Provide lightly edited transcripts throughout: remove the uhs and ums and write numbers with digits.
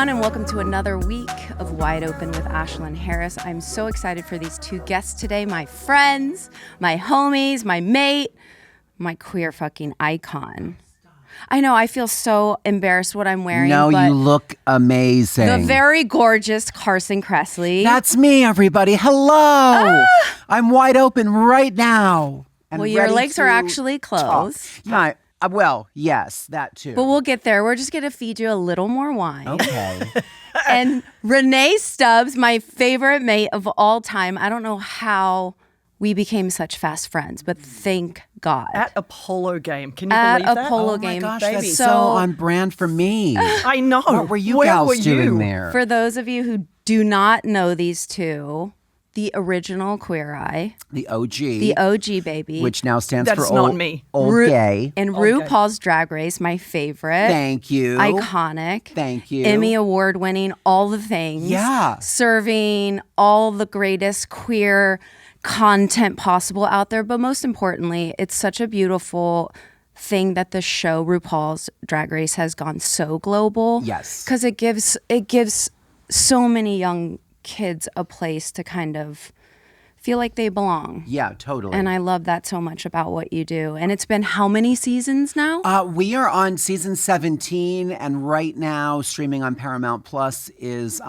everyone, and welcome to another week of Wide Open with Ashlyn Harris. I'm so excited for these two guests today, my friends, my homies, my mate, my queer fucking icon. I know, I feel so embarrassed what I'm wearing. No, but you look amazing. the very gorgeous Carson Kressley. That's me, everybody. Hello. I'm wide open right now. And Well, your ready legs are to actually closed. talk. Yeah, well, yes, that too. But we'll get there. We're just going to feed you a little more wine. Okay. And Rennae Stubbs, my favorite mate of all time. I don't know how we became such fast friends, but thank God. At a polo game. Can you At believe a that? polo Oh game. my gosh, baby. that's so on brand for me. I know. What were you Where gals were doing you? there? For those of you who do not know these two, the original Queer Eye, The OG. the OG baby, Which now stands That's for not old, me. old gay. and RuPaul's Drag Race, my favorite. Thank you. Iconic. Thank you. Emmy Award winning, all the things. Yeah. Serving all the greatest queer content possible out there. But most importantly, it's such a beautiful thing that the show RuPaul's Drag Race has gone so global. Yes. Because it gives so many young kids a place to kind of feel like they belong. Yeah, totally. And I love that so much about what you do. And it's been how many seasons now? We are on season 17, and right now, streaming on Paramount Plus is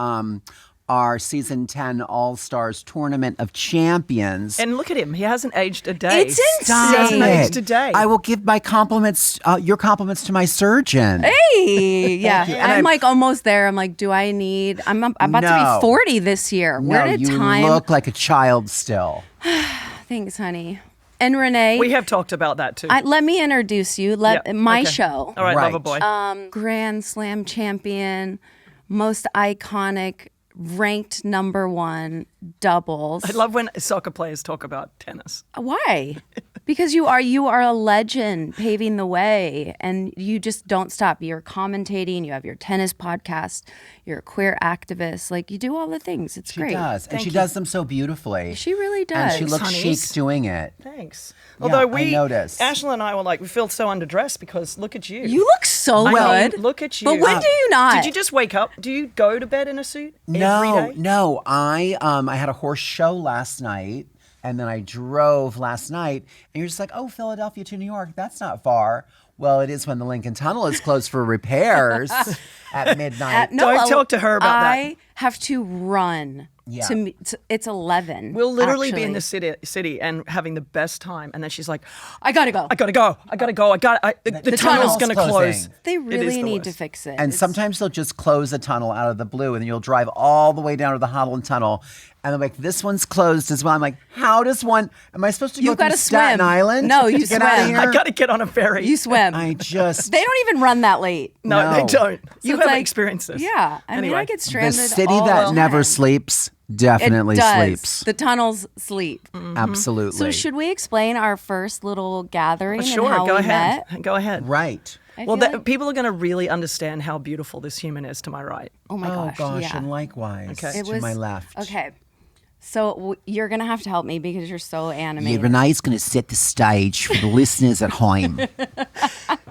our season 10 All-Stars Tournament of Champions. And look at him. He hasn't aged a day. It's Stop He hasn't insane. aged a day. I will give my compliments, your compliments to my surgeon. Hey, yeah. you. And I'm I'm- like almost there. I'm like, I'm about to No. be 40 this year. Where No, did you time? look like a child still. Thanks, honey. And Rennae, We have talked about that too. let me introduce you. Yeah, My okay. show. All right, Right. lover boy. Grand Slam champion, most iconic, ranked #1 doubles. I love when soccer players talk about tennis. Why? Because you are a legend paving the way, and you just don't stop. You're commentating. You have your tennis podcast. You're a queer activist. Like, you do all the things. It's She great. does. And Thank she you. does them so beautifully. She really And does. she looks Honeys. chic doing it. Thanks. Yeah, Although I noticed. Ashlyn and I were like, we feel so underdressed because look at you. You look so I good. mean, look at you. But when do you not? Did you just wake up? Do you go to bed in a suit every No, day? no. I had a horse show last night, and then I drove last night, and you're just like, oh, Philadelphia to New York, that's not far. Well, it is when the Lincoln Tunnel is closed for repairs at midnight. Don't talk to her about that. I have to run. Yeah. It's 11. We'll literally be in actually. the city and having the best time, and then she's like, I gotta go. I gotta go. The tunnel's tunnel's gonna closing. close. They It is really the need to worst. fix it. And It's- sometimes they'll just close a tunnel out of the blue, and then you'll drive all the way down to the Holland Tunnel, and they're like, this one's closed as well. I'm like, how does one, am I supposed to You go through gotta Staten swim. Island? No, you to get out of swim. here? I gotta get on a ferry. you swim. I just, They don't even run that late. no, they No. don't. So You it's haven't like- experienced this. Yeah. I mean, Anyway, I get the stranded city all that the never time. sleeps It definitely does. sleeps. The tunnels sleep. Absolutely. So should we explain our first little gathering Sure, and how go we ahead. met? Go ahead. Right. I Well, feel like- people are going to really understand how beautiful this human is to my right. oh my Oh gosh, gosh, yeah. and likewise Okay. It to was my left. Okay. So you're gonna have to help me because you're so Yeah, animated. Renee's going to set the stage for the listeners at home.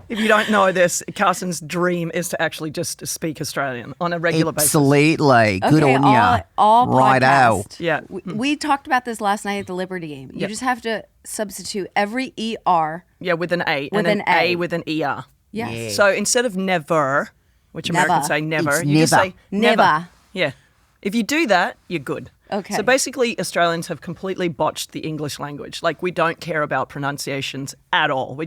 If you don't know this, Carson's dream is to actually just speak Australian on a regular basis. Absolutely. Good Okay, on ya. all Right podcast. out. Yeah. We talked about this last night at the Liberty game. You Yep. just have to substitute every ER. Yeah, with an A. With and an A. with an ER. Yes. Yeah. So instead of never, which Never. Americans say never, It's you just never. say Never. never. Yeah. If you do that, you're good. Okay. So basically, Australians have completely botched the English language. Like, we don't care about pronunciations at all.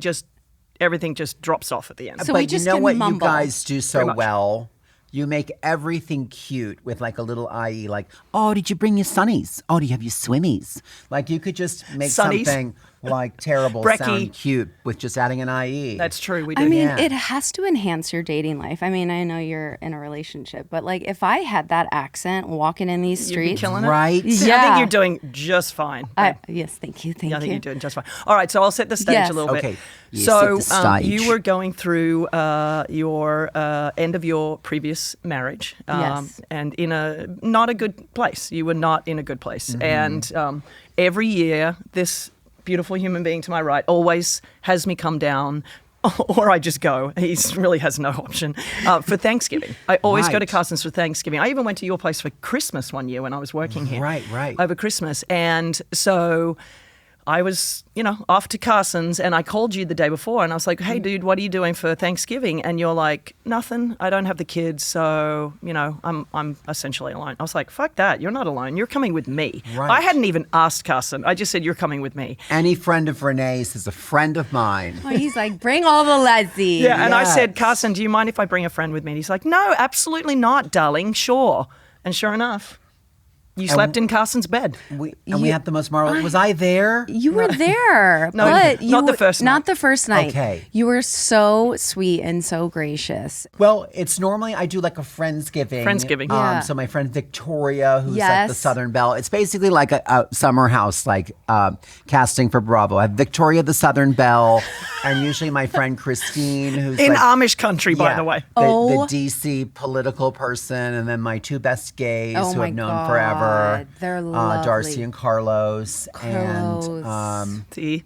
Everything just drops off at the end. So but we just you know can what you mumble. guys do so Pretty much. well? You make everything cute with like a little IE, like, oh, did you bring your sunnies? Oh, do you have your swimmies? Like you could just make Sunnies. something like terrible Brekkie. sound cute with just adding an IE. That's true. We do. I mean, Yeah. it has to enhance your dating life. I mean, I know you're in a relationship, but like if I had that accent walking in these You'd be streets, killing it. right? See, I Yeah. think you're doing just fine. yes, thank you, Yeah, I think you. you're doing just fine. All right, so I'll set the stage Yes. a little Okay. bit. You So set the stage. you were going through your end of your previous marriage, Yes. and in a not a good place. You were not in a good place, Mm-hmm. and every year this beautiful human being to my right always has me come down or I just go. He really has no option. For Thanksgiving. I always go to Carson's for Thanksgiving. I even went to your place for Christmas one year when I was working here. Right. Over Christmas. And so I was, off to Carson's, and I called you the day before, and I was like, hey, dude, what are you doing for Thanksgiving? And you're like, nothing. I don't have the kids, so, I'm essentially alone. I was like, fuck that. You're not alone. You're coming with me. Right. I hadn't even asked Carson. I just said, you're coming with me. Any friend of Rennae's is a friend of mine. Oh, he's like, bring all the lesbies. Yeah, and I Yes. said, Carson, do you mind if I bring a friend with me? And he's like, no, absolutely not, darling. Sure. And sure enough, you slept in Carson's bed. We had the most marvelous. Was I there? You were there, No, but not the first night. Not the first night. Okay. You were so sweet and so gracious. Well, it's normally I do like a Friendsgiving. Friendsgiving. Yeah. So my friend Victoria, who's like the Yes. Southern Belle, it's basically like a summer house, like casting for Bravo. I have Victoria the Southern Belle, and usually my friend Christine, who's In like, Amish country, by the way. Oh. the DC political person, and then my two best gays Oh who my I've known God. forever. They're Darcy lovely. and Carlos. Carlos. And See?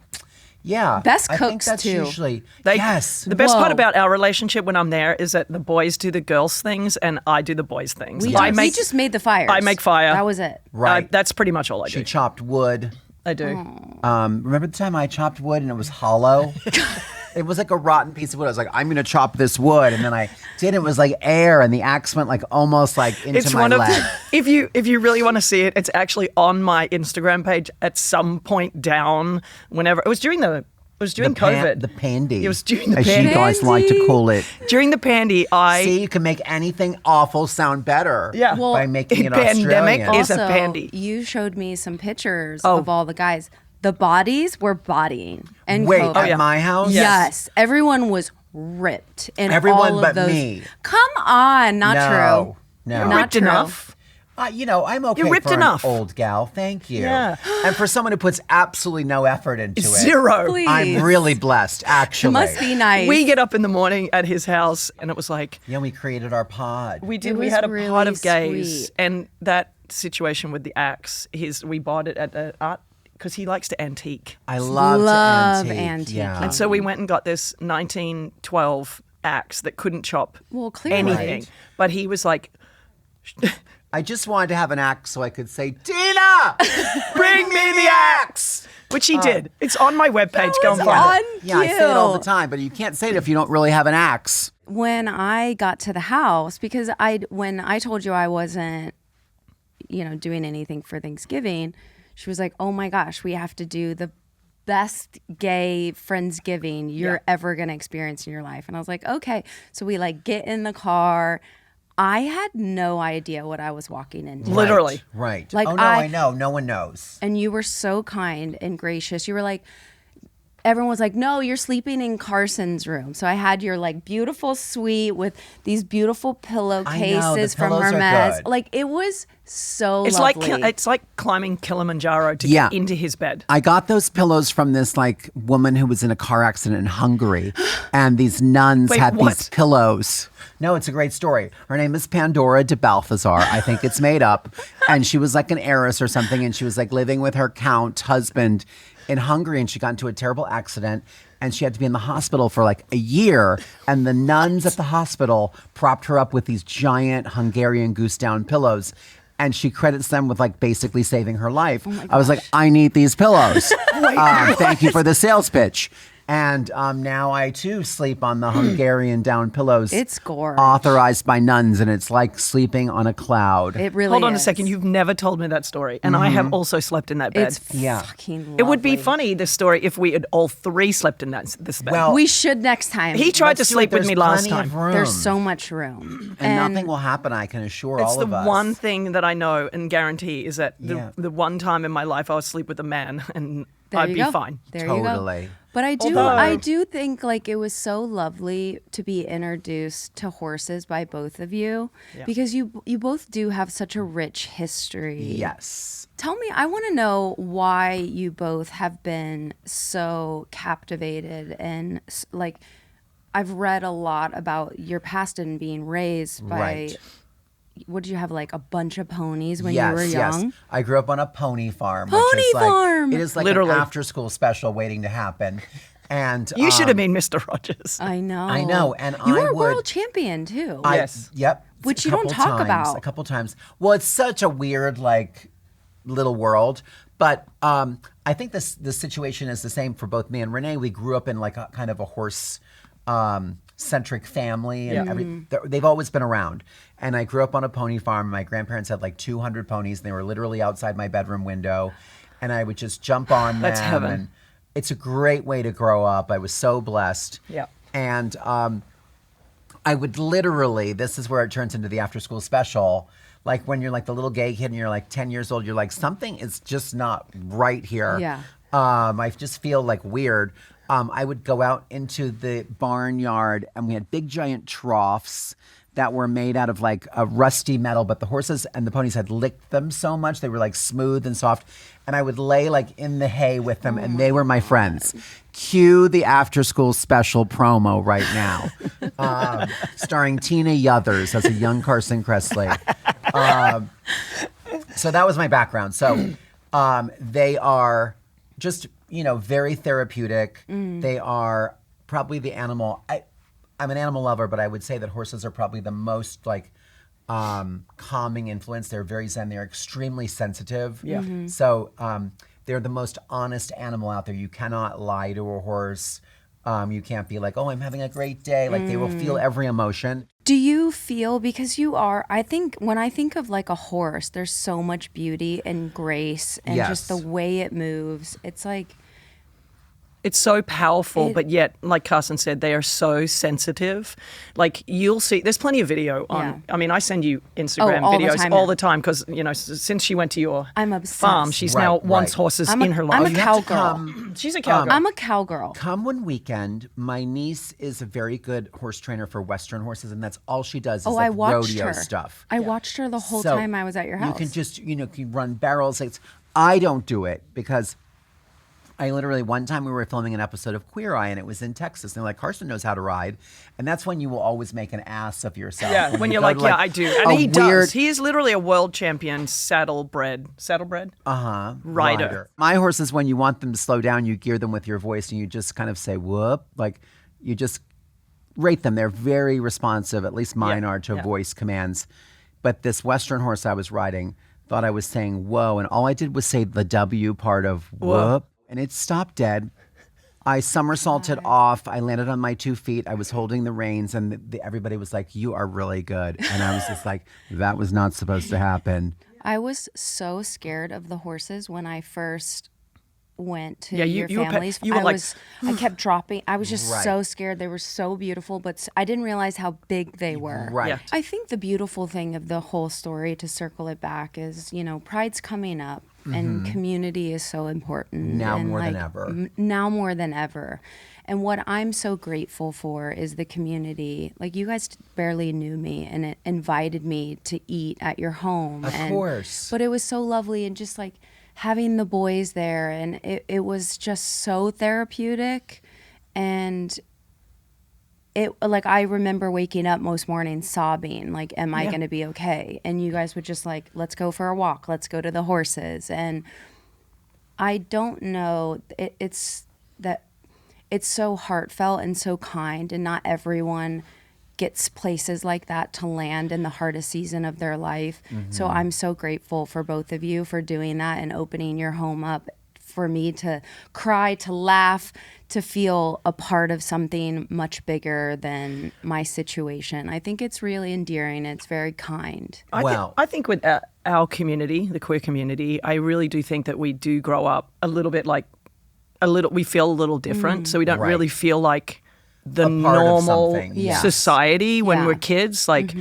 yeah. Best I think cooks, that's too. usually They- yes. The best part Whoa. about our relationship when I'm there is that the boys do the girls' things and I do the boys' things. We, I we just made the fires. I make fire. That was it. Right. That's pretty much all I She do. chopped wood. I do. Remember the time I chopped wood and it was hollow? It was like a rotten piece of wood. I was like, I'm going to chop this wood. And then I did. It was like air, and the axe went like almost like into It's my one of leg. if you really want to see it, it's actually on my Instagram page at some point down whenever it was during COVID. The pandy. It was during the as pandy. you guys like to call it. During the pandy, See, you can make anything awful sound better. Yeah. Well, by making it pandemic Australian. is a Also, pandy. you showed me some pictures Oh. of all the guys. The bodies were bodying. And Wait, COVID. at my house? Yes. Everyone was ripped. And Everyone all of but those. me. Come on. Not true. No. You're Not ripped true. enough. I'm okay You're ripped for enough. an old gal. Thank you. Yeah. And for someone who puts absolutely no effort into it. Zero. Please. I'm really blessed, actually. It must be nice. We get up in the morning at his house, and it was like Yeah, we created our pod. we did. It We was had a really pot of gays, sweet. and that situation with the axe. We bought it at the art because he likes to antique. I love Love antique. Yeah. antiquing. And so we went and got this 1912 axe that couldn't chop Well, clearly. anything. But he was like, I just wanted to have an axe so I could say, Tina, bring me the axe. which he did. It's on my webpage. Go and was find it. on Yeah, I say it all the cue. time, but you can't say it if you don't really have an axe. When I got to the house, because when I told you I wasn't, doing anything for Thanksgiving, she was like, "Oh my gosh, we have to do the best gay Friendsgiving you're ever gonna experience in your life." And I was like, "Okay." So we get in the car. I had no idea what I was walking into. Literally. Right. Like, oh, no, I- I know. No one knows. And you were so kind and gracious. You were like, everyone was like, "No, you're sleeping in Carson's room." So I had your beautiful suite with these beautiful I know, the pillowcases from pillows are Hermes. good. It was so It's lovely. like climbing Kilimanjaro to Yeah. get into his bed. I got those pillows from this woman who was in a car accident in Hungary, and these nuns Wait, had what? these pillows. No, it's a great story. Her name is Pandora de Balthazar. I think it's made up, and she was like an heiress or something, and she was living with her count husband in Hungary, and she got into a terrible accident, and she had to be in the hospital for a year, and the nuns at the hospital propped her up with these giant Hungarian goose down pillows. And she credits them with basically saving her life. I was like, I need these pillows. Thank you for the sales pitch. And now I too sleep on the Hungarian down pillows. It's gorge. Authorized by nuns, and it's like sleeping on a cloud. It really Hold on a is. second. You've never told me that story. And I have also slept in that bed. It's Yeah. fucking lovely. It would be funny, this story, if we had all three slept in this bed. Well, We should next time. he tried to Let's do sleep it. with me There's last plenty of time. room. There's so much room. and nothing will happen, I can assure It's all the of us. one thing that I know and guarantee is that Yeah. the one time in my life I would sleep with a man and There I'd you be go. fine. There you go. Totally. But I Although- do think it was so lovely to be introduced to horses by both of you because you both do have such a rich history. Yes. Tell me, I want to know why you both have been so captivated and I've read a lot about your past and being raised by Right. what did you have a bunch of ponies when yes, you were young? Yes. I grew up on a pony farm. Pony which is farm! It is Literally. an after-school special waiting to happen. And You should have been Mr. Rogers. I know. And you I were a would- world champion too. Yes. Yep. Which A you don't couple talk times, about. A couple times. Well, it's such a weird, like, little world. But I think the situation is the same for both me and Renee. We grew up in like a kind of a horse centric family, and they've always been around. And I grew up on a pony farm. My grandparents had like 200 ponies, and they were literally outside my bedroom window. And I would just jump on them. That's heaven. And it's a great way to grow up. I was so blessed. Yeah. And I would literally, this is where it turns into the after school special. Like when you're like the little gay kid and you're like 10 years old, you're like, something is just not right here. Yeah. I just feel like weird. I would go out into the barnyard and we had big giant troughs that were made out of like a rusty metal, but the horses and the ponies had licked them so much. They were like smooth and soft. And I would lay like in the hay with them and they were my friends. Cue the after school special promo right now. Starring Tina Yothers as a young Carson Kressley. So that was my background. So they are just, very therapeutic. They are probably the animal. I'm an animal lover, but I would say that horses are probably the most like calming influence. They're very zen. They're extremely sensitive. Yeah. So they're the most honest animal out there. You cannot lie to a horse. You can't be like, oh, I'm having a great day. Like they will feel every emotion. Do you feel, because you are, I think when I think of like a horse, there's so much beauty and grace and just the way it moves. It's like, It's so powerful, but yet, like Carson said, they are so sensitive. Like you'll see, there's plenty of video on. Yeah. I mean, I send you Instagram all the videos time all now. the time because since she went to your I'm obsessed. farm, she's now wants horses in her life. I'm a You have to cowgirl. come- She's a cowgirl. I'm a cowgirl. Come one weekend. My niece is a very good horse trainer for Western horses, and that's all she does is Oh, like I watched rodeo her. stuff. I watched her the whole So time I was at your house. You can just, you can run barrels. I don't do it because I literally, one time we were filming an episode of Queer Eye and it was in Texas. And they're like, Carson knows how to ride. And that's when you will always make an ass of yourself. Yeah, when you you're go like, to, yeah, I do. And a he does. weird- He is literally a world champion saddlebred rider. My horses, when you want them to slow down, you gear them with your voice and you just kind of say, whoop. Like you just rate them. They're very responsive, at least mine are, to voice commands. But this Western horse I was riding thought I was saying whoa. And all I did was say the W part of whoop. And it stopped dead. I somersaulted off. I landed on my 2 feet. I was holding the reins, and everybody was like, "You are really good." And I was just like, "That was not supposed to happen." I was so scared of the horses when I first went to Yeah, your you were family's. you were I kept dropping. I was just Right. so scared. They were so beautiful, but I didn't realize how big they were. Right. Yeah. I think the beautiful thing of the whole story, to circle it back, is, Pride's coming up and community is so important. Now and more than ever. Now more than ever. And what I'm so grateful for is the community. Like, you guys barely knew me and it invited me to eat at your home. Of course. But it was so lovely, and just like having the boys there, and it was just so therapeutic. And it, like, I remember waking up most mornings sobbing, like, am I going to be okay? And you guys would just like, let's go for a walk, let's go to the horses. And I don't know, it's so heartfelt and so kind, and not everyone gets places like that to land in the hardest season of their life. So I'm so grateful for both of you for doing that and opening your home up for me to cry, to laugh, to feel a part of something much bigger than my situation. I think it's really endearing. It's very kind. I think with our community, the queer community, I really do think that we do grow up a little bit like we feel a little different. So we don't really feel like the A part of normal something, yeah. society when Yeah. we're kids. Like,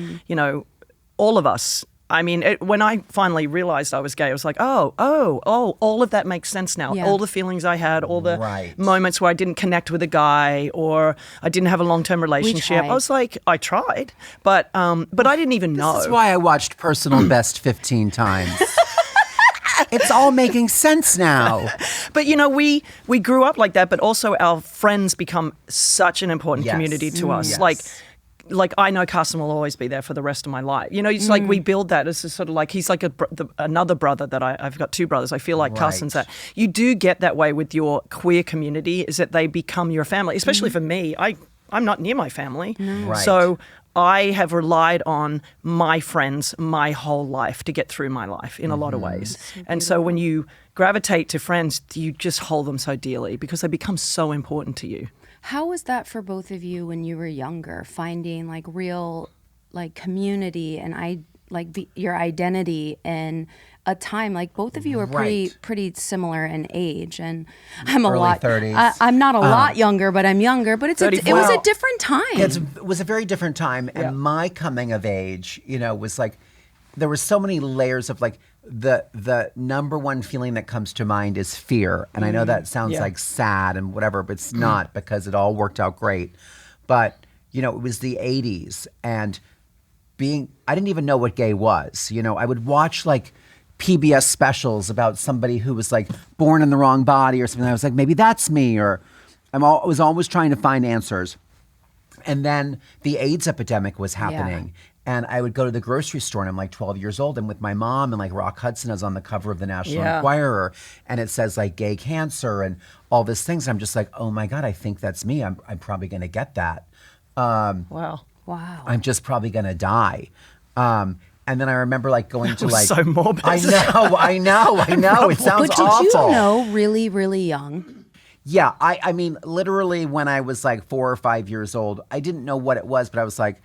all of us. I mean, when I finally realized I was gay, I was like, oh, all of that makes sense now. Yeah. All the feelings I had, all the Right. moments where I didn't connect with a guy or I didn't have a long-term relationship. tried. I was like, I tried, but I didn't even know. This is why I watched Personal Best 15 times. It's all making sense now. But we grew up like that, but also our friends become such an important Yes. community to us. Yes. Like like I know Carson will always be there for the rest of my life. You know, it's like we build that as a sort of like he's like another brother that I've got two brothers. I feel like Carson's that. You do get that way with your queer community, is that they become your family. Especially for me, I'm not near my family, Right. so I have relied on my friends my whole life to get through my life in a lot of ways. And so when you gravitate to friends, you just hold them so dearly because they become so important to you. How was that for both of you when you were younger, finding like real like community and your identity in a time like both of you were pretty similar in age, and I'm a Early lot 30s. I'm not a lot younger, but I'm younger. But it was a different time. It was a very different time, and my coming of age, was like there were so many layers of like the number one feeling that comes to mind is fear, and I know that sounds like sad and whatever, but it's not, because it all worked out great. But it was the 80s, and I didn't even know what gay was. I would watch like PBS specials about somebody who was like born in the wrong body or something. I was like, maybe that's me, or I was always trying to find answers. And then the AIDS epidemic was happening. And I would go to the grocery store, and I'm like 12 years old, and with my mom, and like Rock Hudson is on the cover of the National Enquirer, and it says like gay cancer and all these things. I'm just like, oh my God, I think that's me. I'm probably going to get that. Wow. I'm just probably going to die. And then I remember like going to like so morbid. I know. It sounds awful. But did you know really, really young? Yeah, I mean, literally when I was like 4 or 5 years old, I didn't know what it was, but I was like,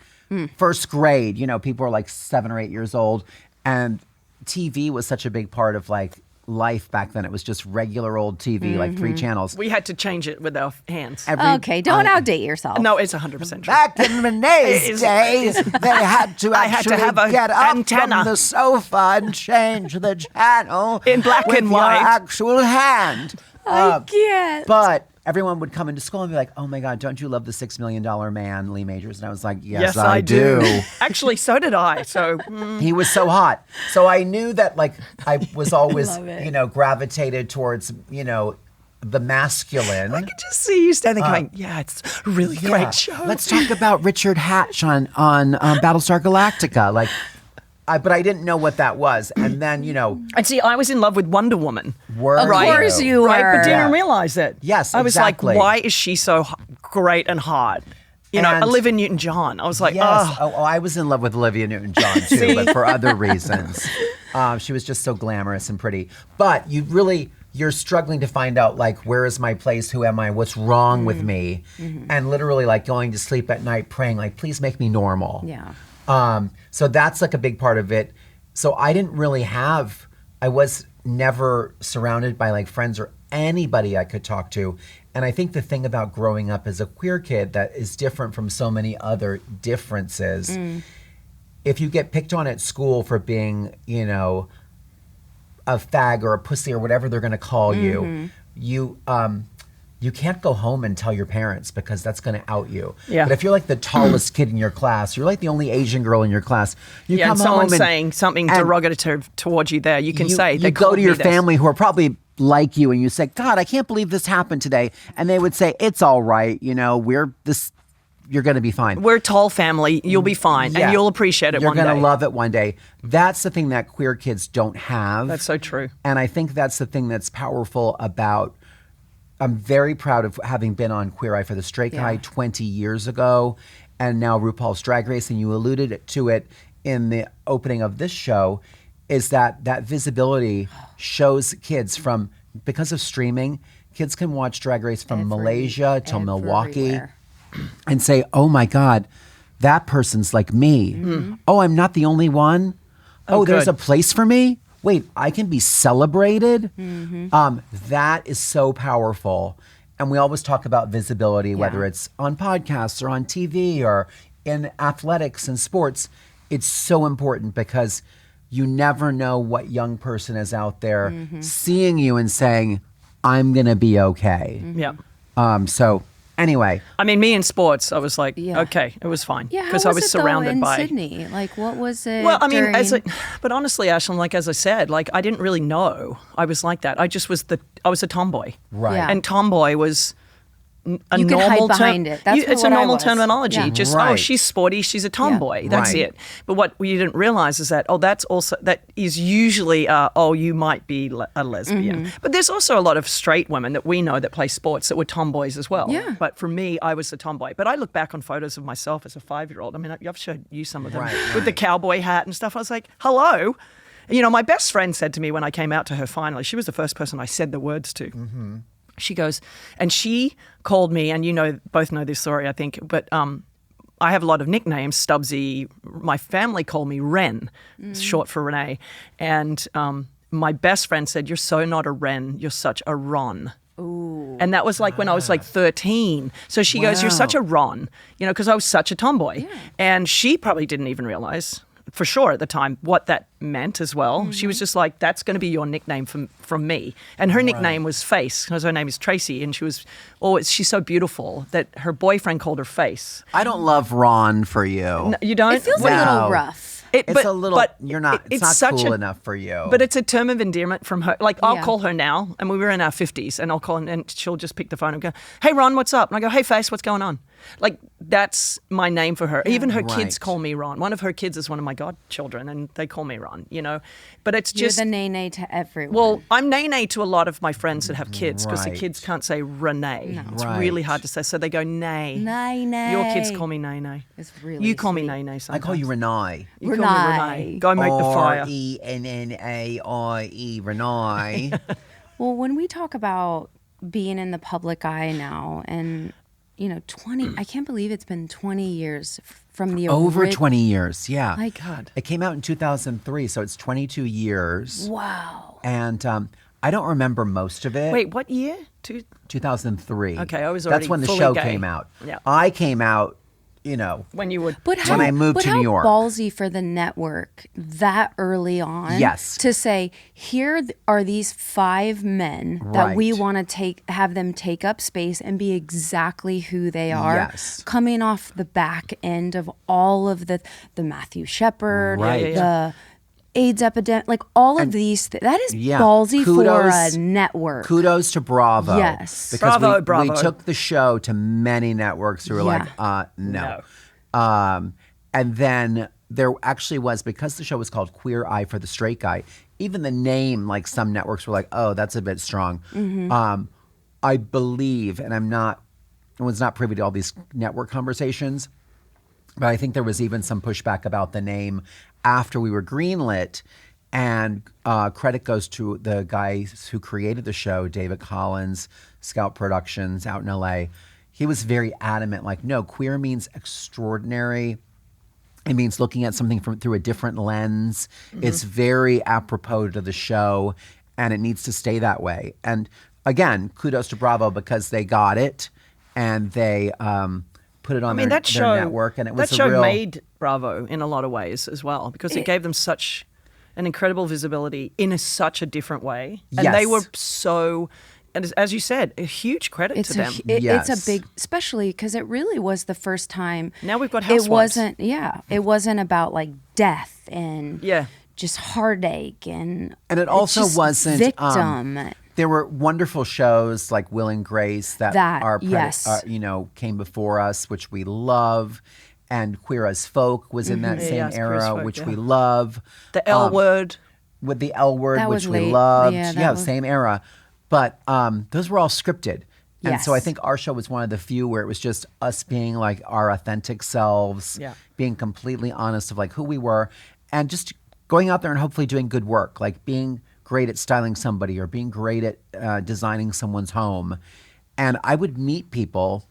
first grade, people are like 7 or 8 years old, and TV was such a big part of like life back then. It was just regular old TV, like 3 channels. We had to change it with our hands. Okay, don't outdate yourself. No, it's 100% true. Back in Rennae's days, they had to actually get up antenna from the sofa and change the channel in black with and white. your actual hand. I can't. But everyone would come into school and be like, oh my God, don't you love the $6 Million Man, Lee Majors? And I was like, yes I do. Actually, so did I. So He was so hot. So I knew that like I was always, gravitated towards, the masculine. I could just see you standing going, it's a really great show. Let's talk about Richard Hatch on Battlestar Galactica. Like, but I didn't know what that was. And then, And see, I was in love with Wonder Woman. Of course you were. Right, but didn't realize that. Yes, I was exactly. like, why is she so great and hot? Olivia Newton-John. I was like, yes. Oh, I was in love with Olivia Newton-John too, but for other reasons. She was just so glamorous and pretty. But you're struggling to find out, like, where is my place? Who am I? What's wrong with me? And literally, like, going to sleep at night praying, like, please make me normal. Yeah. So that's like a big part of it. So I was never surrounded by like friends or anybody I could talk to. And I think the thing about growing up as a queer kid that is different from so many other differences, if you get picked on at school for being, a fag or a pussy or whatever they're going to call you, you can't go home and tell your parents because that's going to out you. Yeah. But if you're like the tallest kid in your class, you're like the only Asian girl in your class, you come and home someone's and saying something derogatory towards you there, you can say, you go to your family who are probably like you and you say, God, I can't believe this happened today. And they would say, it's all right. You're going to be fine. We're a tall family. You'll be fine. And you'll appreciate it one day. You're going to love it one day. That's the thing that queer kids don't have. That's so true. And I think that's the thing that's powerful about, I'm very proud of having been on Queer Eye for the Straight Guy 20 years ago, and now RuPaul's Drag Race, and you alluded to it in the opening of this show, is that visibility shows kids because of streaming, kids can watch Drag Race from Malaysia to Milwaukee and say, oh my God, that person's like me. Oh, I'm not the only one. Oh, there's a place for me. Wait, I can be celebrated? That is so powerful. And we always talk about visibility, whether it's on podcasts or on TV or in athletics and sports. It's so important because you never know what young person is out there seeing you and saying, I'm going to be okay. So anyway. I mean, me in sports, I was like, okay, it was fine. Yeah, because I was surrounded by Sydney. Like, what was it? Well, I mean, but honestly, Ashlyn, like as I said, like I didn't really know I was like that. I was a tomboy, right? Yeah. And tomboy was a You can hide normal behind it. That's it's what a I normal was. terminology. Yeah. Just Right. she's sporty, she's a tomboy. That's Right. it. But what you didn't realize is that that is usually you might be a lesbian. Mm-hmm. But there's also a lot of straight women that we know that play sports that were tomboys as well. Yeah. But for me, I was the tomboy. But I look back on photos of myself as a 5-year-old. I mean, I've showed you some of them Right, with the right. cowboy hat and stuff. I was like, hello. You know, my best friend said to me when I came out to her finally, she was the first person I said the words to. Mm-hmm. She goes, and she called me, and both know this story, I think, but I have a lot of nicknames, Stubbsy. My family call me Ren, short for Renee. And my best friend said, you're so not a Ren, you're such a Ron. Ooh. And that was like when I was like 13. So she goes, you're such a Ron, you know, because I was such a tomboy. Yeah. And she probably didn't even realize, for sure at the time, what that meant as well. Mm-hmm. She was just like, that's going to be your nickname from me. And her nickname was Face, because her name is Tracy, and she's so beautiful that her boyfriend called her Face. I don't love Ron for you. No, you don't? It feels a No. little rough. It's a little. You're not. It's not cool enough for you. But it's a term of endearment from her. Like I'll Yeah. call her now, and we were in our 50s, and I'll call her, and she'll just pick the phone and go, "Hey Ron, what's up?" And I go, "Hey Face, what's going on?" Like that's my name for her. Even her kids Right. call me Ron. One of her kids is one of my godchildren, and they call me Ron. You know, but it's You're just the nay to everyone. well, I'm Nene to a lot of my friends that have kids because the Right. kids can't say Renee. It's Right. really hard to say, so they go Nay. Nay. Your kids call me Nene. It's really You call me sweet. Nene I sometimes. call you Renee. You call me Renee. Go make the fire. Rennae. Renee. Well, when we talk about being in the public eye now, and 20, I can't believe it's been 20 years from the Over 20 years. Yeah. My God. It came out in 2003, so it's 22 years. Wow. And I don't remember most of it. Wait, what year? 2003. Okay, I was That's already when the fully show gay. came out. Yeah. I came out, When you would. But how, When I moved but to how New York. ballsy for the network that early on. Yes. To say, here are these 5 men that we Right. want to have them take up space and be exactly who they are. Yes. Coming off the back end of all of the Matthew Shepard, Right. the AIDS epidemic, like all of these. That is Yeah. ballsy for Kudos- a network. Kudos to Bravo. Yes. Because Bravo. we took the show to many networks who were Yeah. like, no. And then there actually was, because the show was called Queer Eye for the Straight Guy, even the name, like some networks were like, oh, that's a bit strong. I believe, and I was not privy to all these network conversations, but I think there was even some pushback about the name after we were greenlit. And credit goes to the guys who created the show, David Collins, Scout Productions out in LA. He was very adamant, like, no, queer means extraordinary. It means looking at something through a different lens. It's very apropos to the show, and it needs to stay that way. And again, kudos to Bravo because they got it and they put it on their network, and it was that show a real made Bravo in a lot of ways as well because it gave them such an incredible visibility in such a different way, and they Yes. were so. And as you said, a huge credit to them. It's Yes. a big, especially because it really was the first time. Now we've got It Housewives. it wasn't about like death and Yeah. just heartache and And it it's also just wasn't victim. there were wonderful shows like Will and Grace that yes. came before us, which we love, and Queer as Folk was in that same Yes, Queer as era, Folk, which yeah. we love. The L word. With the L word, That which was we late. loved, Yeah, that yeah, was- same era. But those were all scripted. And so I Yes. think our show was one of the few where it was just us being like our authentic selves, Yeah. being completely honest of like who we were, and just going out there and hopefully doing good work, like being great at styling somebody or being great at designing someone's home. And I would meet people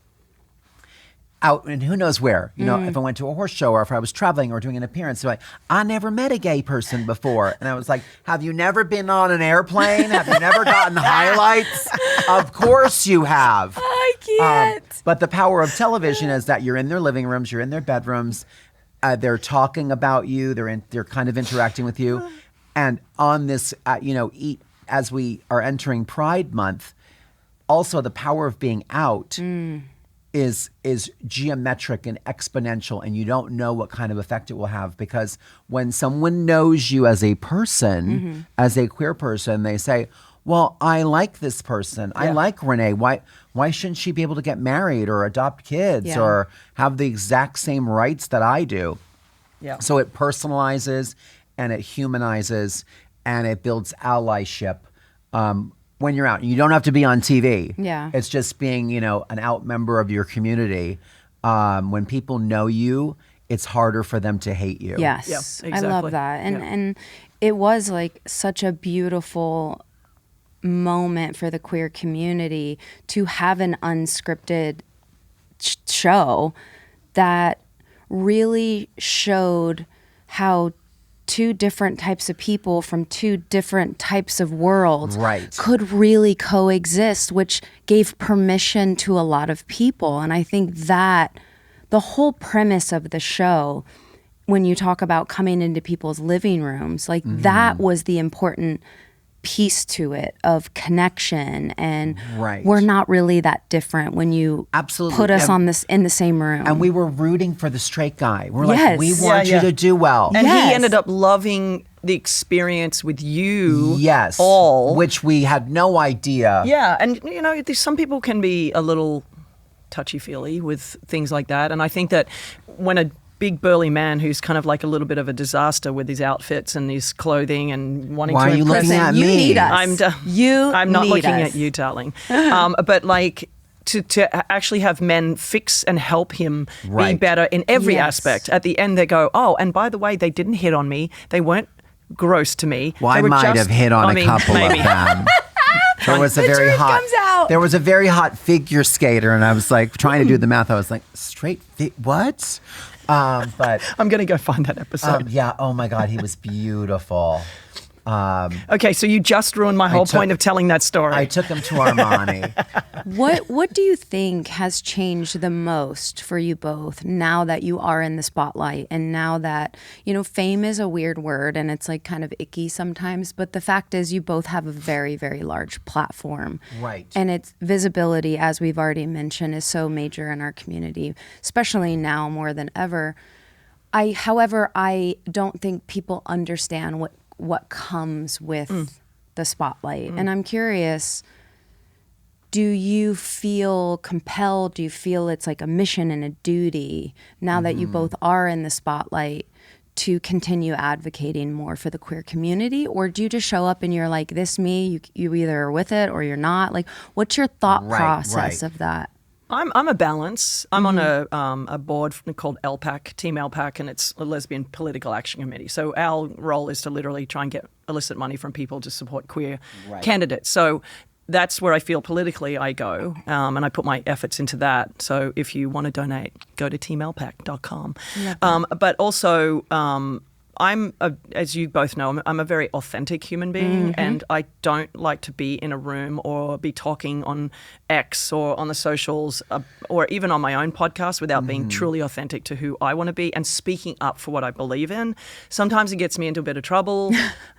out and who knows where, if I went to a horse show or if I was traveling or doing an appearance, they're like, I never met a gay person before. And I was like, have you never been on an airplane? Have you never gotten highlights? Of course you have. I can't. But the power of television is that you're in their living rooms, you're in their bedrooms, they're talking about you, they're kind of interacting with you. And on this, as we are entering Pride Month, also the power of being out is geometric and exponential, and you don't know what kind of effect it will have, because when someone knows you as a person, as a queer person, they say, well, I like this person. I like Rennae. Why shouldn't she be able to get married or adopt kids or have the exact same rights that I do? Yeah. So it personalizes and it humanizes and it builds allyship when you're out. You don't have to be on TV. Yeah. It's just being, you know, an out member of your community. When people know you, it's harder for them to hate you. Yes, Yeah, I love exactly. that. And Yeah. and it was like such a beautiful moment for the queer community to have an unscripted show that really showed how two different types of people from two different types of worlds Right. could really coexist, which gave permission to a lot of people. And I think that the whole premise of the show, when you talk about coming into people's living rooms, like that was the important piece to it of connection. And Right. we're not really that different when you Absolutely. put us And- on this in the same room. And we were rooting for the straight guy. We're like, Yes. we Yeah, want you yeah. to do well. And Yes. he ended up loving the experience with you. Yes. All. Which we had no idea. Yeah, and you know, some people can be a little touchy-feely with things like that, and I think that when a big burly man who's kind of like a little bit of a disaster with his outfits and his clothing and wanting Why to are you impress looking at you me? need us. I'm not need looking us. at you, darling. But like to actually have men fix and help him be Right. better in every Yes. aspect. At the end, they go, oh, and by the way, they didn't hit on me. They weren't gross to me. Well, They I were might just- have hit on I a mean, couple maybe. of them. There was a very truth hot. comes out. There was a very hot figure skater, and I was like trying to do the math. I was like, what? But I'm going to go find that episode. yeah. Oh my God, he was beautiful. Okay, so you just ruined my whole took- point of telling that story. I took him to Armani. What do you think has changed the most for you both now that you are in the spotlight, and now that, you know, fame is a weird word and it's like kind of icky sometimes, but the fact is you both have a very, very large platform. Right. And its visibility, as we've already mentioned, is so major in our community, especially now more than ever. However, I don't think people understand what comes with the spotlight. And I'm curious, do you feel compelled? Do you feel it's like a mission and a duty now that you both are in the spotlight to continue advocating more for the queer community? Or do you just show up and you're like, this me, you either are with it or you're not? Like, what's your thought Right, process right. of that? I'm a balance. I'm on a board called LPAC, Team LPAC, and it's a lesbian political action committee. So our role is to literally try and get illicit money from people to support queer candidates. So that's where I feel politically I go, and I put my efforts into that. So if you want to donate, go to teamlpac.com. But also, as you both know, I'm a very authentic human being, and I don't like to be in a room or be talking on X or on the socials or even on my own podcast without being truly authentic to who I want to be and speaking up for what I believe in. Sometimes it gets me into a bit of trouble,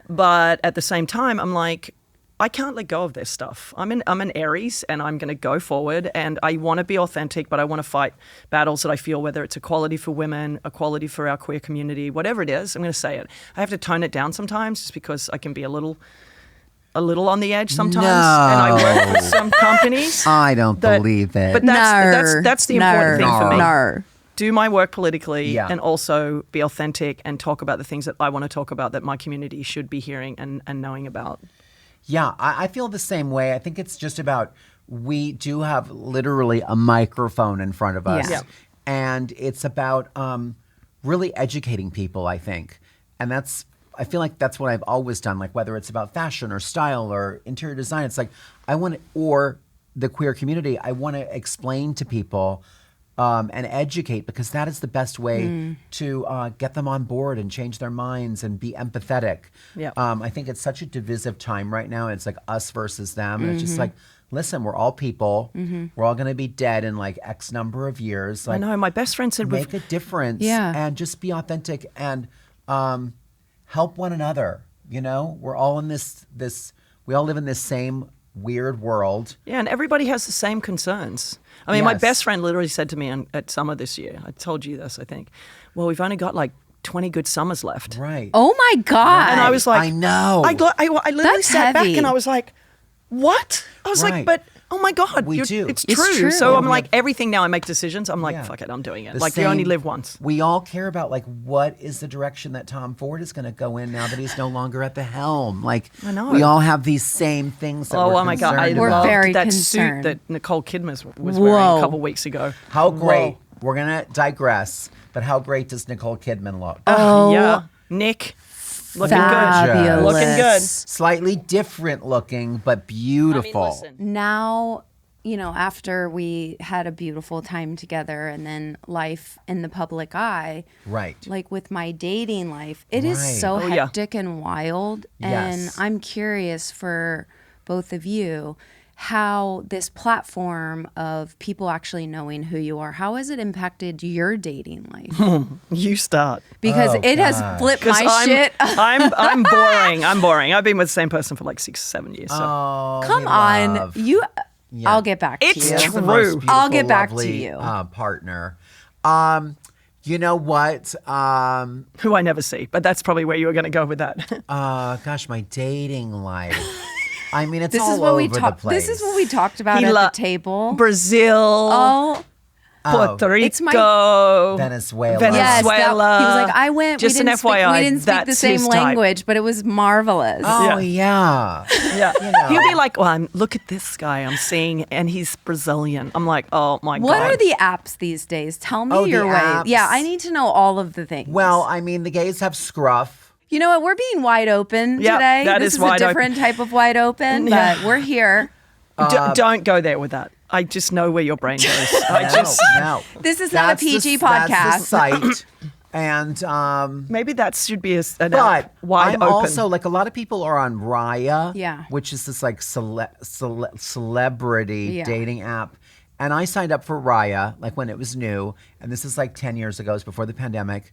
but at the same time, I'm like, I can't let go of this stuff. I'm an Aries, and I'm going to go forward, and I want to be authentic, but I want to fight battles that I feel, whether it's equality for women, equality for our queer community, whatever it is, I'm going to say it. I have to tone it down sometimes just because I can be a little on the edge sometimes, and I work for some companies. I don't believe it. But that's the important thing for me. No. Do my work politically Yeah. and also be authentic and talk about the things that I want to talk about that my community should be hearing and knowing about. Yeah, I feel the same way. I think it's just about, we do have literally a microphone in front of us. Yeah. And it's about really educating people, I think. And I feel like that's what I've always done. Like whether it's about fashion or style or interior design, it's like or the queer community, I want to explain to people and educate, because that is the best way to get them on board and change their minds and be empathetic. Yeah. I think it's such a divisive time right now. It's like us versus them. And it's just like, listen, we're all people. We're all going to be dead in like X number of years. Like, I know, my best friend said, make a difference and just be authentic and help one another. You know, we're all in this, we all live in this same weird world. yeah, and everybody has the same concerns. I mean, my Yes. best friend literally said to me at summer this year, I told you this, I think, well, we've only got like 20 good summers left. Right. Oh my God. And I was like, I know. I literally That's sat heavy. back and I was like, what? I was like, Right. but oh my God, We do. It's It's true. true. So Yeah, I'm we like, have- everything now I make decisions, I'm like, Yeah. fuck it, I'm doing it. The Like you only same- live once. We all care about like what is the direction that Tom Ford is going to go in now that he's no longer at the helm. Like I know. we all have these same things that we're Oh my God, I concerned We're about. loved very that concerned. suit that Nicole Kidman was wearing Whoa. a couple weeks ago. How great. Whoa. We're going to digress, but how great does Nicole Kidman look? Oh, Yeah, Nick, looking fabulous. good. Looking good. Slightly different looking, but beautiful. Now, after we had a beautiful time together and then life in the public eye, Right. like with my dating life, it is Right. so Oh, yeah. hectic and wild. And Yes. I'm curious for both of you how this platform of people actually knowing who you are, how has it impacted your dating life? You start. Because Oh, it has gosh. flipped my I'm, shit. I'm boring. I'm boring. I've been with the same person for like 6-7 years. So. Oh, Come we on. love. Yeah. I'll get back to It's you. He is the true. most beautiful, I'll get back to lovely, you. Partner. You know what? Who I never see, but that's probably where you were going to go with that. Gosh, my dating life. I mean, it's This all is what we over the talked. place. This is what we talked about He at lo- the table. Brazil, Oh, Puerto Rico, It's my- Venezuela. yes. Venezuela. He was like, I went. Just we an didn't speak, FYI, we didn't speak the that's same his type. language, but it was marvelous. Oh yeah. Yeah. know. He'll be like, well, look at this guy I'm seeing, and he's Brazilian. I'm like, oh my God. What are the apps these days? Tell me Oh, the your way. apps. Yeah, I need to know all of the things. Well, I mean, the gays have scruff. you know what? We're being wide open Yeah, today. that This is is wide a open. different type of wide open, Yeah. but we're here. Don't go there with that. I just know where your brain goes. No. This is not a That's the- PG That's podcast. the site. And Maybe that should be an but app wide I'm open. also like a lot of people are on Raya, Yeah. which is this like celebrity Yeah. dating app. And I signed up for Raya like when it was new, and this is like 10 years ago, it was before the pandemic.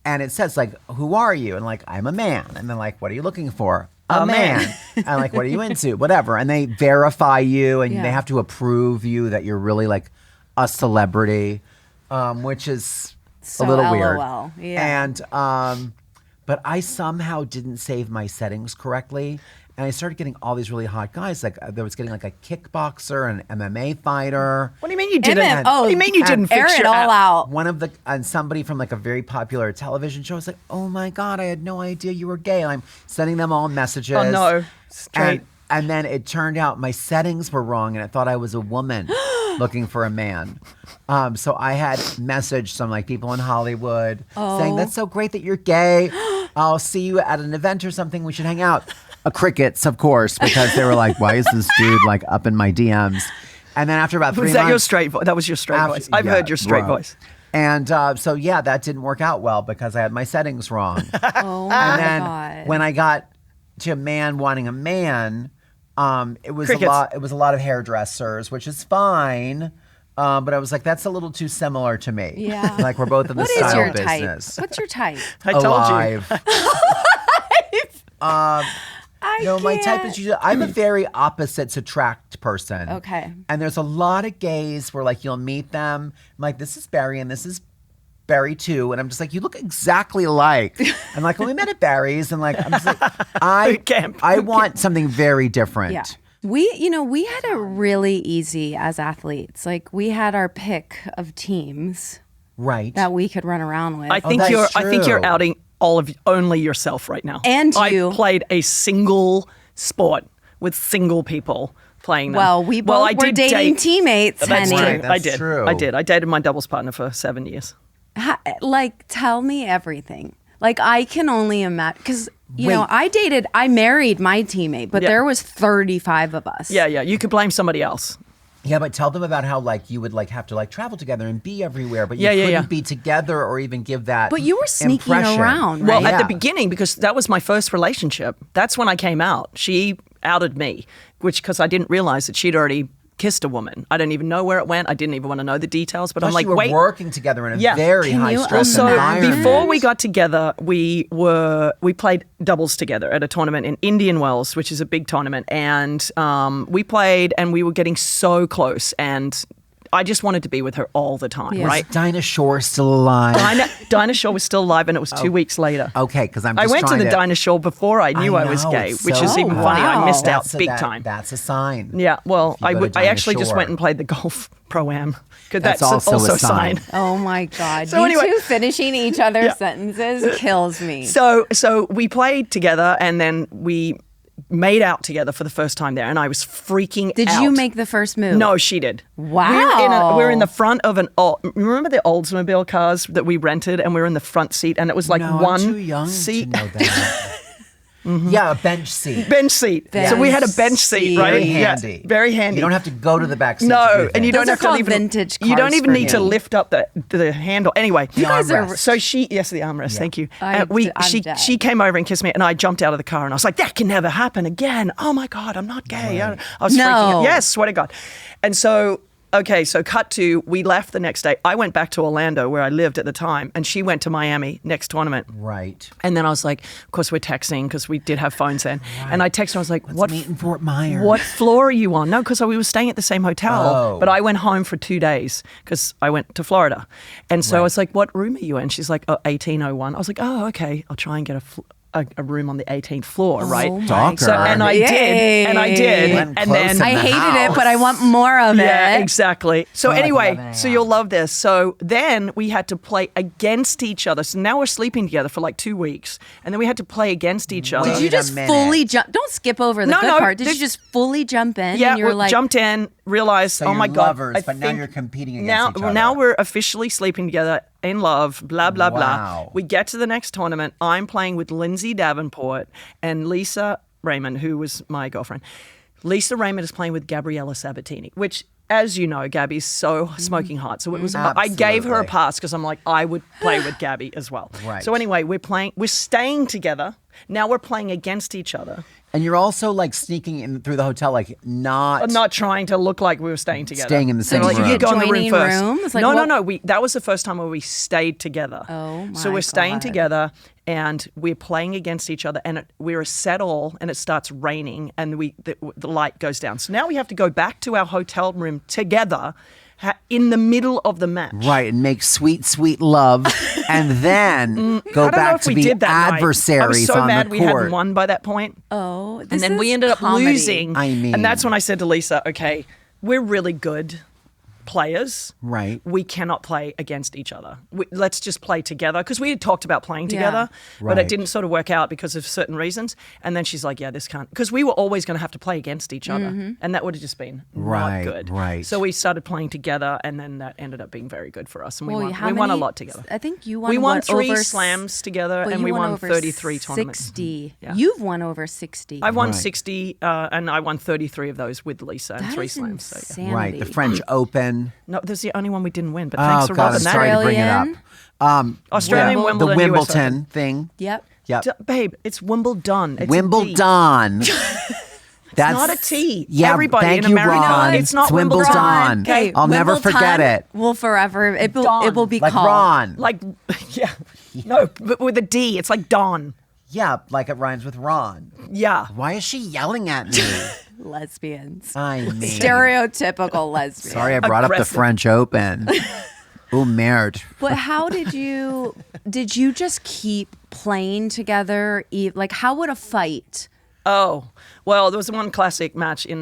And it says like, who are you? And like, I'm a man. And then like, what are you looking for? A man. And like, what are you into? Whatever. And they verify you, and Yeah. they have to approve you that you're really like a celebrity, which is So a little weird. LOL, yeah. And but I somehow didn't save my settings correctly. And I started getting all these really hot guys. Like there was getting like a kickboxer, an MMA fighter. What do you mean you didn't? MM, oh, what do you mean you didn't air fix it your all app? out. One of the and somebody from like a very popular television show was like, "Oh my god, I had no idea you were gay." And I'm sending them all messages. Oh no, straight. And then it turned out my settings were wrong, and it thought I was a woman looking for a man. So I had messaged some like people in Hollywood saying, "That's so great that you're gay. I'll see you at an event or something. We should hang out." Crickets, of course, because they were like, "Why is this dude like up in my DMs?" And then after about 3 Was months, that your straight voice? That was your straight voice. I've heard your straight bro. voice. And so yeah, that didn't work out well because I had my settings wrong. Oh my And then God. when I got to a man wanting a man, it was Crickets. a lot. It was a lot of hairdressers, which is fine. But I was like, that's a little too similar to me. Yeah. Like we're both in the What is style your business. type? What's your type? I told you. Alive. I No, my type can't. is usually, I'm a very opposites attract person. Okay. And there's a lot of gays where like you'll meet them, I'm like, this is Barry and this is Barry too. And I'm just like, you look exactly alike. I'm like, well, we met at Barry's. And like, I'm just like, Boot camp. I want something very different. Yeah. We had it really easy as athletes. Like we had our pick of teams Right. that we could run around with. I think that's I think you're true. outing only yourself right now. And you. I played a single sport with single people playing them. well, we both I were did dating date- teammates, That's honey. true. Right, I that's did. true. I did. I dated my doubles partner for 7 years. Like, tell me everything. Like, I can only imagine because you know Wait. I married my teammate, but Yeah. there was 35 of us. Yeah, yeah. You could blame somebody else. Yeah, but tell them about how like you would like have to like travel together and be everywhere, but you Yeah, yeah, couldn't yeah. be together or even give that. But you were sneaking impression. around, Well, right? at the Yeah. beginning, because that was my first relationship. That's when I came out. She outed me, which because I didn't realize that she'd already kissed a woman. I didn't even know where it went. I didn't even want to know the details. But Plus I'm like, you were wait. working together in a Yeah. very Can high you stress So environment. before we got together, we played doubles together at a tournament in Indian Wells, which is a big tournament, and we played, and we were getting so close. And I just wanted to be with her all the time, Yeah. right? Is Dinah Shore still alive? Dinah Shore was still alive, and it was 2 weeks later. Okay, because I'm I just went to trying the Dinah Shore before I knew I was know, gay, it's which so is even Oh, funny. I wow. missed out That's big time. That's a sign. Yeah, well, If you go to I Dinah actually just Shore. went and played the golf pro-am. Because That's that's also also a sign. Oh my God. So you anyway- two finishing each other's sentences kills me. So we played together, and then we made out together for the first time there, and I was freaking out. Did you make the first move? No, she did. Wow. We're in the front of remember the Oldsmobile cars that we rented, and we were in the front seat, and it was like No, one I'm too young seat. to know that. Yeah, a bench seat. Bench seat. So we had a bench seat, right? Very Yeah, handy. very handy. You don't have to go to the back seat. to No, do and you things. don't Those have are to called even vintage You don't cars even for need to me. lift up the handle. Anyway, The guys are- armrest. so the armrest. Thank you. I'm She dead. she came over and kissed me, and I jumped out of the car, and I was like, "That can never happen again." Oh my God, I'm not gay. I was No. freaking out. Yes, swear to God. And so. Okay, so cut to, we left the next day. I went back to Orlando where I lived at the time, and she went to Miami next tournament. Right. And then I was like, of course we're texting because we did have phones then. And I texted her, I was like, Let's meet in Fort Myers. what floor are you on? No, because we were staying at the same hotel, Oh. but I went home for 2 days because I went to Florida. And so I was like, what room are you in? She's like, 1801. I was like, oh, okay, I'll try and get a room on the 18th floor, right? my Stalker. So, and I did, and I did. Went And close then in I the hated house. it, but I want more of yeah, it. exactly. So Like anyway, 11 so you'll love this. So then we had to play against each other. So now we're sleeping together for like 2 weeks, and then we had to play against each other. Did you Wait a just minute. fully jump? Don't skip over the No, good no, part. Did this- you just fully jump in? Yeah, and you were we like, jumped in, realized, So oh you're my God. lovers, I but now think you're competing against now, each other. Now we're officially sleeping together in love, blah, blah, blah. Wow. We get to the next tournament. I'm playing with Lindsay Davenport and Lisa Raymond, who was my girlfriend. Lisa Raymond is playing with Gabriella Sabatini, which, as you know, Gabby's so smoking hot. So it was. I gave her a Absolutely. pass because I'm like, I would play with Gabby as well. Right. So anyway, we're staying together. Now we're playing against each other. And you're also like sneaking in through the hotel, like not. I'm not trying to look like we were staying together. Staying in the same They're like, room. You go in the room Joining first. rooms? Like, no, what- no. That was the first time where we stayed together. Oh, So my we're staying God. together, and we're playing against each other, and we're a set all, and it starts raining, and the light goes down. So now we have to go back to our hotel room together. In the middle of the match. Right, and make sweet, sweet love, and then go I don't know back if to we be did that adversaries night. I was so on mad the we court. hadn't won by that point. oh, And this then we is ended up comedy. losing. I mean- and that's when I said to Lisa, okay, we're really good players. Right. We cannot play against each other. Let's just play together. Because we had talked about playing Yeah. together, but Right. it didn't sort of work out because of certain reasons. And then she's like, yeah, this can't. Because we were always going to have to play against each other. And that would have just been Right, not good. right. So we started playing together, and then that ended up being very good for us. And we Well, won, how we won a many- lot together. I think you won. We won what, 3 over slams together, well, and you we won over 33 tournaments. 60. Yeah. You've won over 60. I won Right. 60, and I won 33 of those with Lisa and That 3 is slams. So, yeah. insanity. Right, the French Open. No, that's the only one we didn't win, but thanks Oh for God, rubbing I'm that sorry in. to bring it up. Australian, yeah, Wimbledon, the US Wimbledon Open. thing. Yep. Yep. Babe, it's Wimbledon. It's Wimbledon. That's not a T. Yeah, Everybody thank in you, America. Ron. It's not Wimbledon. Wimbledon. Okay, I'll never Wimbledon forget it. Will forever. It will be Like called. Ron. Like, yeah. No, but with a D. It's like Dawn. Yeah, like it rhymes with Ron. Yeah. Why is she yelling at me? lesbians. I mean, Stereotypical lesbian. sorry I brought up the Aggressive. French Open. Oh, merde. But how did you just keep playing together? Like, how would a fight? Oh, well, there was one classic match in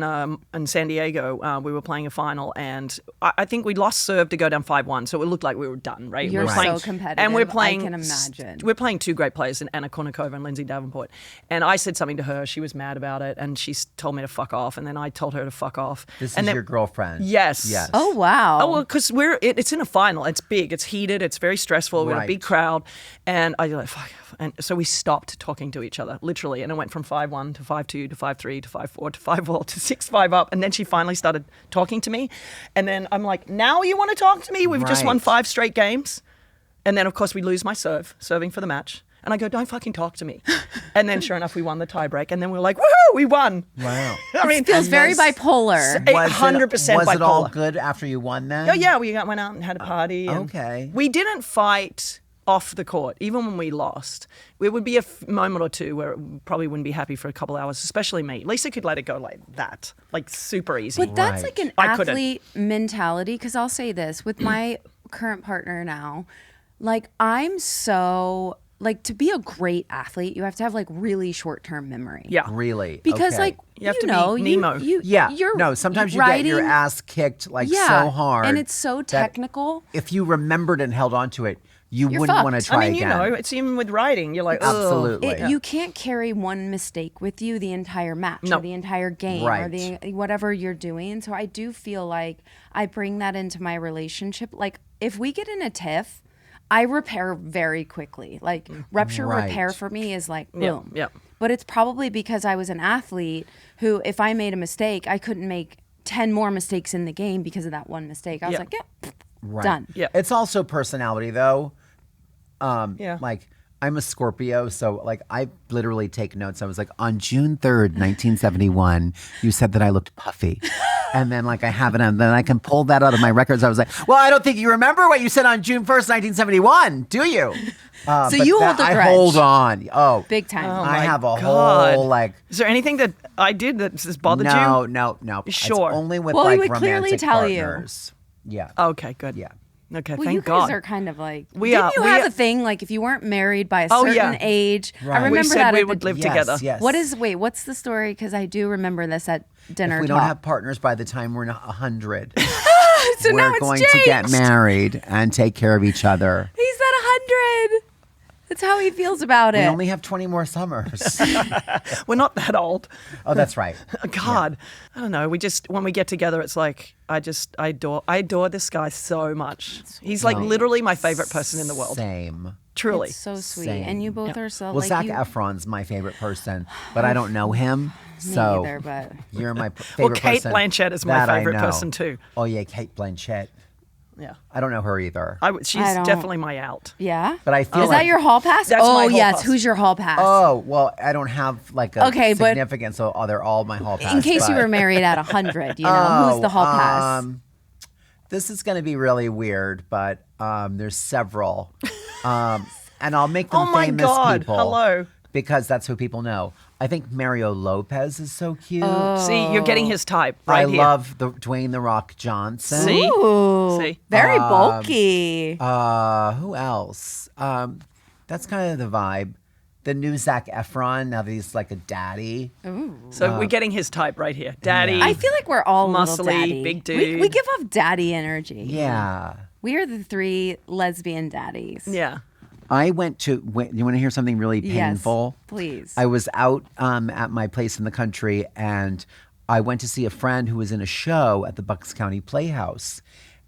San Diego. We were playing a final, and I think we lost serve to go down 5-1, so it looked like we were done, right? You're we were so playing, competitive. and we're I playing. can imagine. We're playing 2 great players in Anna Kournikova and Lindsay Davenport. And I said something to her. She was mad about it, and she told me to fuck off. And then I told her to fuck off. This and is then, your girlfriend. Yes. Yes. Oh wow. Oh, well, because it's in a final. It's big. It's heated. It's very stressful. We're in a Right. big crowd. And I was like, fuck. And so we stopped talking to each other, literally. And it went from 5-1 to 5-2 to 5-3 to 5-4 to 5-4 to 6-5 up. And then she finally started talking to me. And then I'm like, now you want to talk to me? We've just won Right. 5 straight games. And then, of course, we lose my serving for the match. And I go, don't fucking talk to me. And then, sure enough, we won the tiebreak. And then we're like, woohoo, we won. Wow. I mean, it feels very bipolar. 100% Was it all bipolar. good after you won then? Oh, yeah, we went out and had a party. And Okay. We didn't fight off the court, even when we lost, it would be a moment or two where it probably wouldn't be happy for a couple of hours, especially me. Lisa could let it go like that, like super easy. But that's like an I couldn't. athlete mentality. Because I'll say this with my current partner now, like I'm so like to be a great athlete, you have to have like really short-term memory. Yeah. Really? Because Okay. like You have to be Nemo. you're sometimes you writing, get your ass kicked like yeah, so hard. and it's so that technical. If you remembered and held on to it, you You're wouldn't want to fucked. try I mean, again. it's even with writing. You're like, ugh. Absolutely. You can't carry one mistake with you the entire match No. or the entire game or Right. the whatever you're doing. So I do feel like I bring that into my relationship. Like if we get in a tiff, I repair very quickly. Like rupture Right. repair for me is like boom. yeah. But it's probably because I was an athlete who, if I made a mistake, I couldn't make 10 more mistakes in the game because of that one mistake. I was Yeah. like, yeah, Right. done. Yeah. It's also personality though. Yeah. Like I'm a Scorpio, so like I literally take notes. I was like, on June 3rd, 1971, you said that I looked puffy. And then like I have it, and then I can pull that out of my records. I was like, well, I don't think you remember what you said on June 1st, 1971, do you? So but you hold a I grudge. hold on. Oh, Big time. Oh, I my have a God. whole like. Is there anything that I did that has bothered you? No. Sure. It's only with Well, he like would clearly romantic tell you. partners. Yeah. Okay, good. Yeah. Okay, Well, thank you God. guys are kind of like. We didn't are- you we have are- a thing like if you weren't married by a Oh, certain yeah. age? Right. I We remember said that we at would the- live Yes, together. yes. What's the story? Because I do remember this at dinner. If we talk. don't have partners by the time we're 100, so now we're it's going changed. to get married and take care of each other. He's at 100. That's how he feels about We it. only have 20 more summers. We're not that old. Oh, that's right. God, I don't know. We just when we get together, it's like I adore this guy so much. He's like literally my favorite person in the world. Same. Truly. It's so sweet, Same. and you both are so Well, like Zac you. Efron's my favorite person, but I don't know him. Me So either, but you're my Well, favorite Kate person. Blanchett is my that I favorite know. person too. Oh yeah, Kate Blanchett. Yeah, I don't know her either. she's I don't- definitely my out. yeah. But I feel Is like that your hall pass? That's oh my hall yes. pass. Who's your hall pass? Oh well, I don't have like a Okay, but- significance, so they're all my hall pass. In case you but- were married at 100, you know who's the hall pass? This is going to be really weird, but there's several, and I'll make them Oh my famous God, people. hello. Because that's who people know. I think Mario Lopez is so cute. See, you're getting his type right I here. love the Dwayne the Rock Johnson. See? Ooh, See? very bulky. Who else? That's kind of the vibe. The new Zac Efron. Now that he's like a daddy. So we're getting his type right here. Daddy. I feel like we're all little muscly, daddy. big We dude. give off daddy energy. Yeah. We are the 3 lesbian daddies. Yeah. I went to. You want to hear something really painful? Yes, please. I was out at my place in the country, and I went to see a friend who was in a show at the Bucks County Playhouse,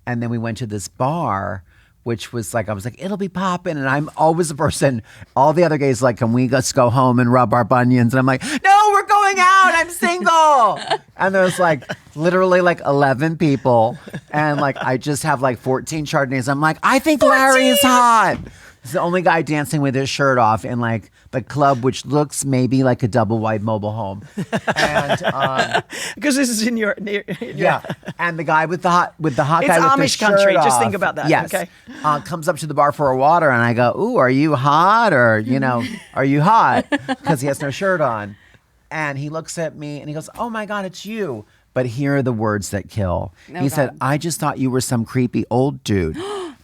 and then we went to this bar, which was like I was like, it'll be popping, and I'm always a person. All the other gays like, can we just go home and rub our bunions? And I'm like, no, we're going out. I'm single. And there was like literally like 11 people, and like I just have like 14 Chardonnays. I'm like, I think Larry is hot. He's the only guy dancing with his shirt off in like the club, which looks maybe like a double wide mobile home. And Because this is in your yeah, and the guy with the hot It's guy with the Amish shirt country. Just off, think about that, Yes, okay? Comes up to the bar for a water, and I go, "Ooh, are you hot?" Or are you hot? Because he has no shirt on, and he looks at me and he goes, "Oh my God, it's you." But here are the words that kill. He said, God. "I just thought you were some creepy old dude,"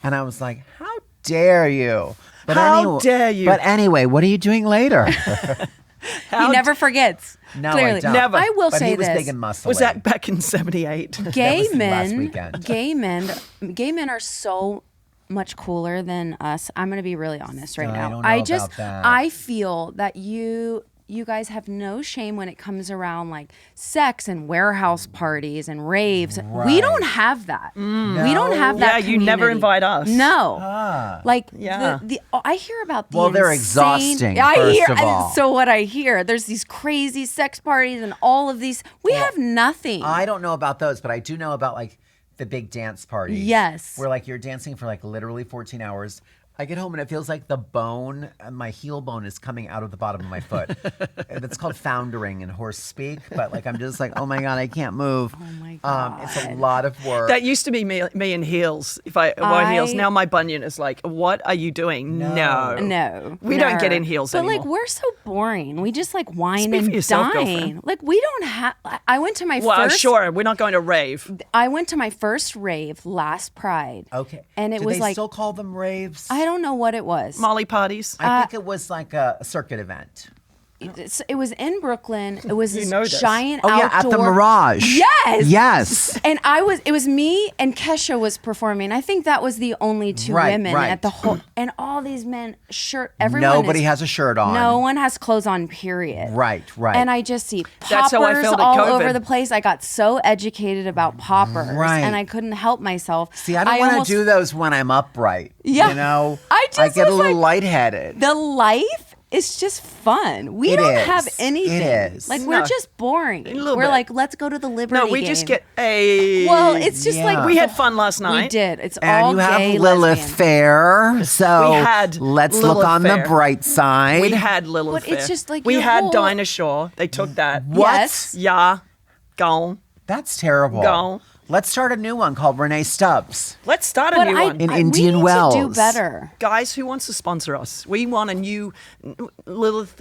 and I was like, "How dare you?" But How dare you. But anyway, what are you doing later? he never forgets. No, Clearly. I don't. Never. I will But say he was this. big and muscly. Was that back in 78? Gay was last men, weekend. gay men are so much cooler than us. I'm going to be really honest right I now. don't know about that. I feel that you guys have no shame when it comes around like sex and warehouse parties and raves. We Right. don't have that. We don't have that. Yeah, you never community. invite us. No. Like Yeah. I hear about the Well, they're insane- exhausting, I first hear, of all. So what I hear, there's these crazy sex parties and all of these. We have nothing. I don't know about those, but I do know about like the big dance parties. Yes. Where like you're dancing for like literally 14 hours. I get home and it feels like the bone, my heel bone is coming out of the bottom of my foot. And it's called foundering in horse speak, but like I'm just like, oh my God, I can't move. Oh my God. It's a lot of work. That used to be me in heels. If I wore heels, now my bunion is like, what are you doing? No. We don't get in heels but anymore. Like we're so boring. We just like wine Speak for and yourself, dine. girlfriend. Like we don't have. I went to my Well, first. sure, we're not going to rave. I went to my first rave last Pride. Okay. And it Do was they like still call them raves? I don't know what it was. Molly parties. I think it was like a circuit event. It was in Brooklyn. It was this know this. giant Oh, outdoor. yeah, at the Mirage. Yes. Yes. And it was me and Kesha was performing. I think that was the only two women at the whole, and all these men everyone Nobody has a shirt on. No one has clothes on, period. Right. And I just see That's how I poppers felt at all COVID. over the place. I got so educated about poppers, Right. and I couldn't help myself. See, I don't want to do those when I'm upright. Yeah. You know? I just get a was little like, lightheaded. The life is just fun. We It don't is. have anything. It is. Like No. we're just boring. little We're bit. like, let's go to the Liberty No, we game. just get a. Well, it's just Yeah. like We had fun last night. We did. It's And all you have gay Lilith lesbian. Fair, so We had let's Lilith look on Fair. the bright side. We had Lilith But it's Fair. just like we your had whole- Dinah Shaw. They took that. What? Yes. Yeah, gone. That's terrible. Go. Let's start a new one called Rennae Stubbs. Let's start a But new one. In we Indian need Wells. to do better. Guys, who wants to sponsor us? We want a new Lilith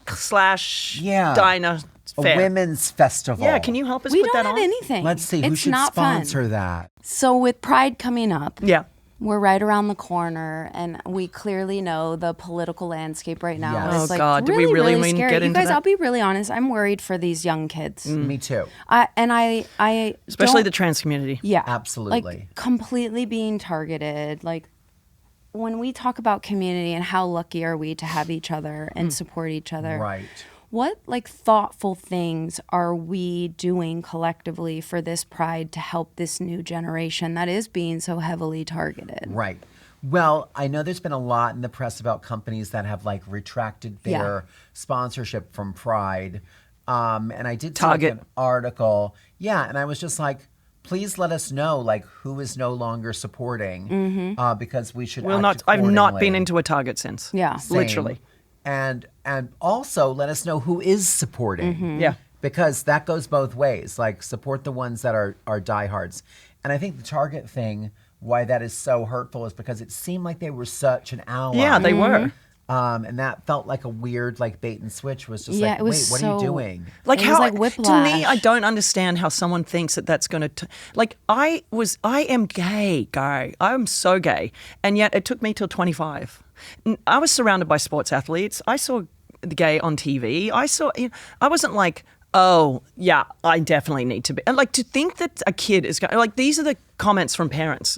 / Yeah. Dinah A Fair. women's festival. Yeah, can you help us We put don't that have on? anything. Let's see who It's should not sponsor fun. that. So with Pride coming up, Yeah. we're right around the corner, and we clearly know the political landscape right now. Yes. It's Oh, like God. Do we really, really really mean scary. get You into guys, that? I'll be really honest. I'm worried for these young kids. Me too. I Especially don't- the trans community. Yeah. Absolutely. Like completely being targeted. Like when we talk about community and how lucky are we to have each other and support each other. Right. What like thoughtful things are we doing collectively for this Pride to help this new generation that is being so heavily targeted? Right. Well, I know there's been a lot in the press about companies that have like retracted their sponsorship from Pride. And I did see like, Target. an article. Yeah. And I was just like, please let us know like who is no longer supporting because we should act I've not been accordingly. into a Target since. Yeah. Same. Literally. And also let us know who is supporting. Yeah. Because that goes both ways. Like support the ones that are diehards. And I think the Target thing, why that is so hurtful is because it seemed like they were such an ally. Yeah, they were. And that felt like a weird like bait and switch was just Yeah, like, it was wait, what are you so- doing? Like It how was like to me, whiplash. I don't understand how someone thinks that that's going to. Like I am gay, guy. I'm so gay, and yet it took me till 25. I was surrounded by sports athletes. I saw the gay on TV. I wasn't like, oh yeah, I definitely need to be. And like to think that a kid is going, like these are the comments from parents.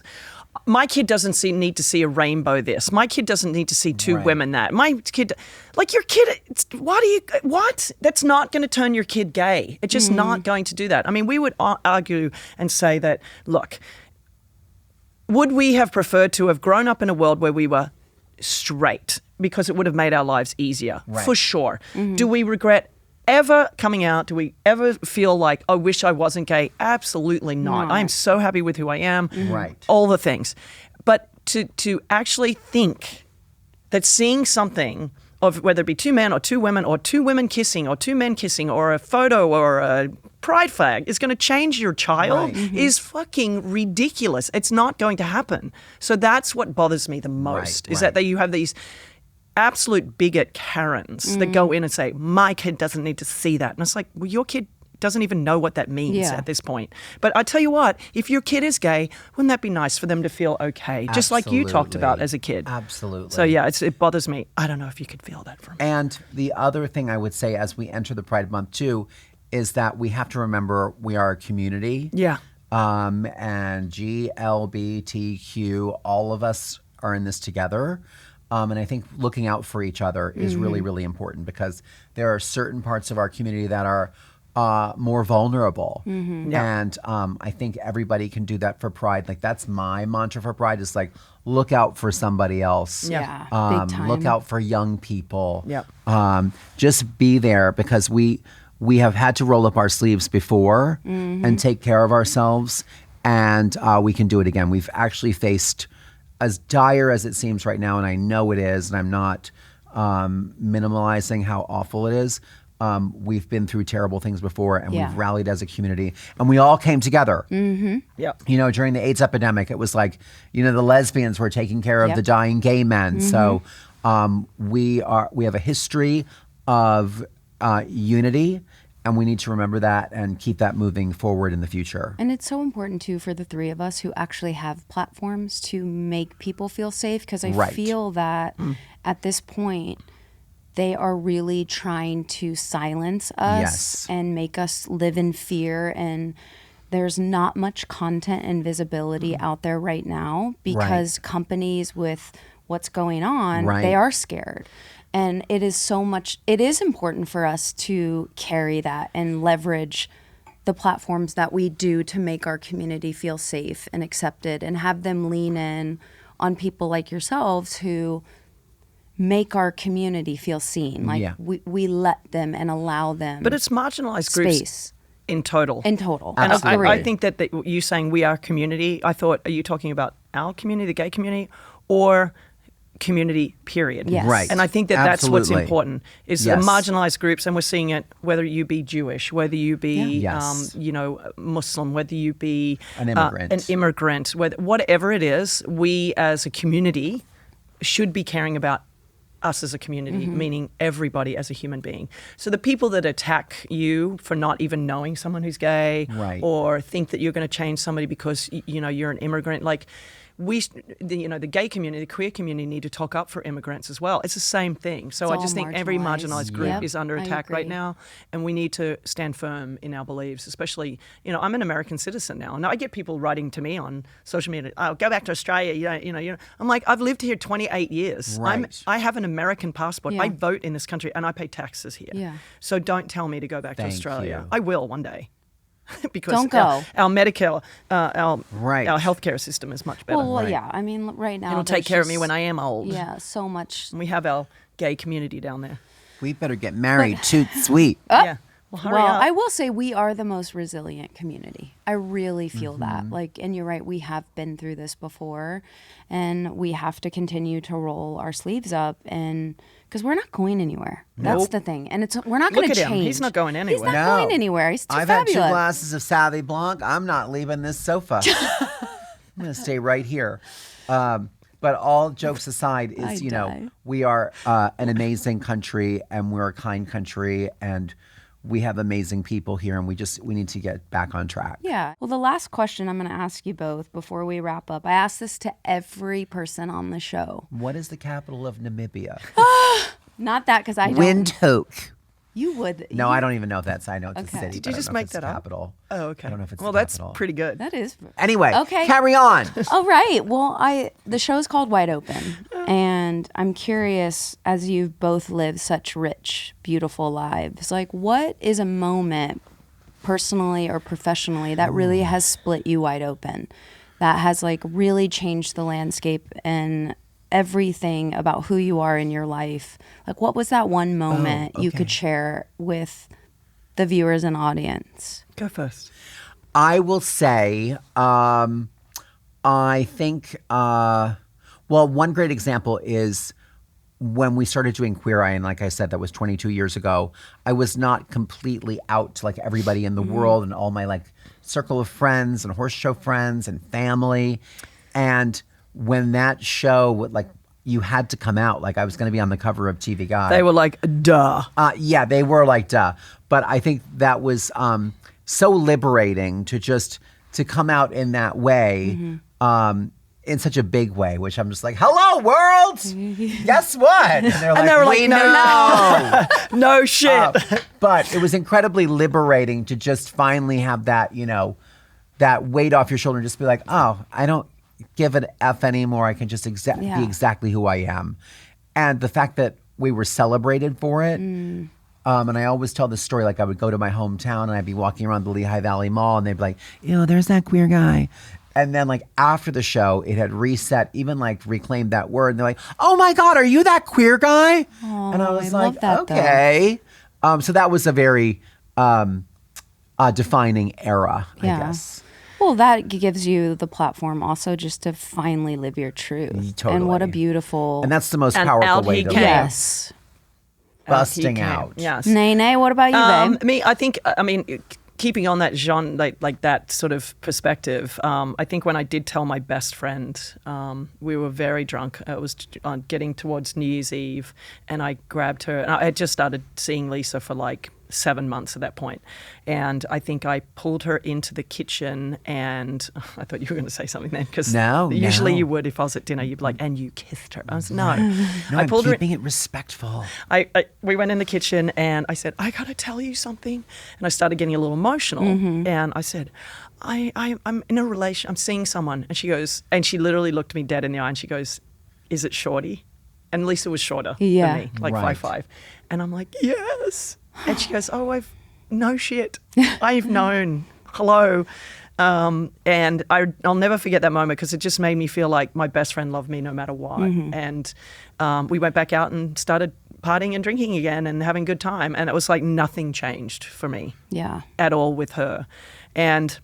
My kid doesn't need to see a rainbow this. My kid doesn't need to see two Right. women that. My kid, like your kid, what? That's not going to turn your kid gay. It's just not going to do that. I mean, we would argue and say that, look, would we have preferred to have grown up in a world where we were straight because it would have made our lives easier? Right. For sure. Do we regret ever coming out? Do we ever feel like, I wish I wasn't gay? Absolutely not. No. I'm so happy with who I am. Right. All the things. But to actually think that seeing something of whether it be two men or two women or two women kissing or two men kissing or a photo or a pride flag is going to change your child Right. is fucking ridiculous. It's not going to happen. So that's what bothers me the most is right. that you have these absolute bigot Karens that go in and say, my kid doesn't need to see that. And it's like, well, your kid doesn't even know what that means Yeah. at this point. But I tell you what, if your kid is gay, wouldn't that be nice for them to feel okay? Just like you talked about Absolutely. as a kid. Absolutely. So yeah, it bothers me. I don't know if you could feel that from me. And the other thing I would say as we enter the Pride Month too is that we have to remember we are a community. Yeah. And GLBTQ, all of us are in this together. And I think looking out for each other is really, really important because there are certain parts of our community that are more vulnerable. And I think everybody can do that for Pride. Like that's my mantra for Pride is like, look out for somebody else. Yeah, big time. Look out for young people. Yep. Just be there because we have had to roll up our sleeves before and take care of ourselves, and we can do it again. We've actually faced as dire as it seems right now, and I know it is, and I'm not minimalizing how awful it is. We've been through terrible things before, and we've rallied as a community, and we all came together. Yep. You know, during the AIDS epidemic, it was like, you know, the lesbians were taking care of the dying gay men. So we have a history of unity, and we need to remember that and keep that moving forward in the future. And it's so important too for the three of us who actually have platforms to make people feel safe, because I feel that at this point they are really trying to silence us and make us live in fear, and there's not much content and visibility out there right now because companies with what's going on, they are scared. And it is important for us to carry that and leverage the platforms that we do to make our community feel safe and accepted, and have them lean in on people like yourselves who make our community feel seen. Like we let them and allow them. But it's marginalized groups space. In total. In total. And I think that you saying we are community, I thought, are you talking about our community, the gay community, or community, period? Yes. Right. And I think that that's what's Absolutely. important, is the marginalized groups, and we're seeing it whether you be Jewish, whether you be, you know, Muslim, whether you be an immigrant, whatever it is, we as a community should be caring about us as a community, meaning everybody as a human being. So the people that attack you for not even knowing someone who's gay, or think that you're going to change somebody because, you know, you're an immigrant, like the gay community, the queer community need to talk up for immigrants as well. It's the same thing. So I just think every marginalized group is under attack right now, and we need to stand firm in our beliefs, especially, you know, I'm an American citizen now, and I get people writing to me on social media, oh, go back to Australia, you know. I'm like, I've lived here 28 years. I have an American passport. I vote in this country, and I pay taxes here. So don't tell me to go back to Australia. I will one day. Because don't go. Our Medicare, our healthcare system is much better. Well, yeah. I mean, right now it'll take care of me when I am old. Yeah, so much. And we have our gay community down there. We better get married. Toot sweet. Yeah. Well, hurry up. I will say we are the most resilient community. I really feel that. Like, and you're right, we have been through this before, and we have to continue to roll our sleeves up, and because we're not going anywhere. That's the thing. And we're not going to change. Him. He's not going anywhere. He's not going anywhere. He's too fabulous. Had 2 glasses of Sauv Blanc. I'm not leaving this sofa. I'm going to stay right here. But all jokes aside is, you know, we are an amazing country, and we're a kind country, and we have amazing people here, and we need to get back on track. Yeah. Well, the last question I'm going to ask you both before we wrap up, I ask this to every person on the show. What is the capital of Namibia? Not that, because I don't. Windhoek. You would. No, I don't even know if that's. I know it's a city. Did you just make that up? Capital. Oh, okay. I don't know if it's well, the that's capital. pretty good. That is. Anyway, okay. Carry on. All right. Well, the show's called Wide Open, and I'm curious, as you've both lived such rich, beautiful lives, like, what is a moment, personally or professionally, that really has split you wide open, that has like really changed the landscape and everything about who you are in your life? Like, what was that one moment you could share with the viewers and audience? Go first. I will say, I think, well, one great example is when we started doing Queer Eye, and like I said, that was 22 years ago, I was not completely out to like everybody in the world and all my like circle of friends and horse show friends and family. And when that show, like, you had to come out, like I was going to be on the cover of TV Guide. They were like, duh. Yeah, they were like, duh. But I think that was so liberating to come out in that way, in such a big way, which I'm just like, hello, world! Guess what? And they're like, we know. No shit. But it was incredibly liberating to just finally have that, you know, that weight off your shoulder and just be like, oh, I don't give an F anymore. I can just be exactly who I am. And the fact that we were celebrated for it. And I always tell this story, like I would go to my hometown and I'd be walking around the Lehigh Valley Mall and they'd be like, ew, there's that queer guy. And then like after the show, it had reset, even like reclaimed that word. And they're like, oh my God, are you that queer guy? Oh, and I was love like, that, okay. So that was a very defining era, I guess. Well, that gives you the platform also just to finally live your truth. Totally. And what a beautiful... And that's the most And powerful out way he to came. live. Yes. Busting He came. out. Yes. Nene, what about you, babe? Me, I think, keeping on that genre, like that sort of perspective, I think when I did tell my best friend, we were very drunk. It was getting towards New Year's Eve, and I grabbed her. And I had just started seeing Lisa for like 7 months at that point. And I think I pulled her into the kitchen, and I thought you were going to say something then, because usually you would if I was at dinner. You'd be like, and you kissed her. I was no. No, I pulled I'm her. keeping it respectful. We went in the kitchen, and I said, I got to tell you something. And I started getting a little emotional. And I said, I'm in a relation. I'm seeing someone. And she goes, and she literally looked me dead in the eye, and she goes, is it Shorty? And Lisa was shorter than me, like Right. 5'5". And I'm like, yes. And she goes, oh, no shit. I've known. Hello. And I'll never forget that moment, because it just made me feel like my best friend loved me no matter what. And we went back out and started partying and drinking again and having a good time. And it was like nothing changed for me at all with her. And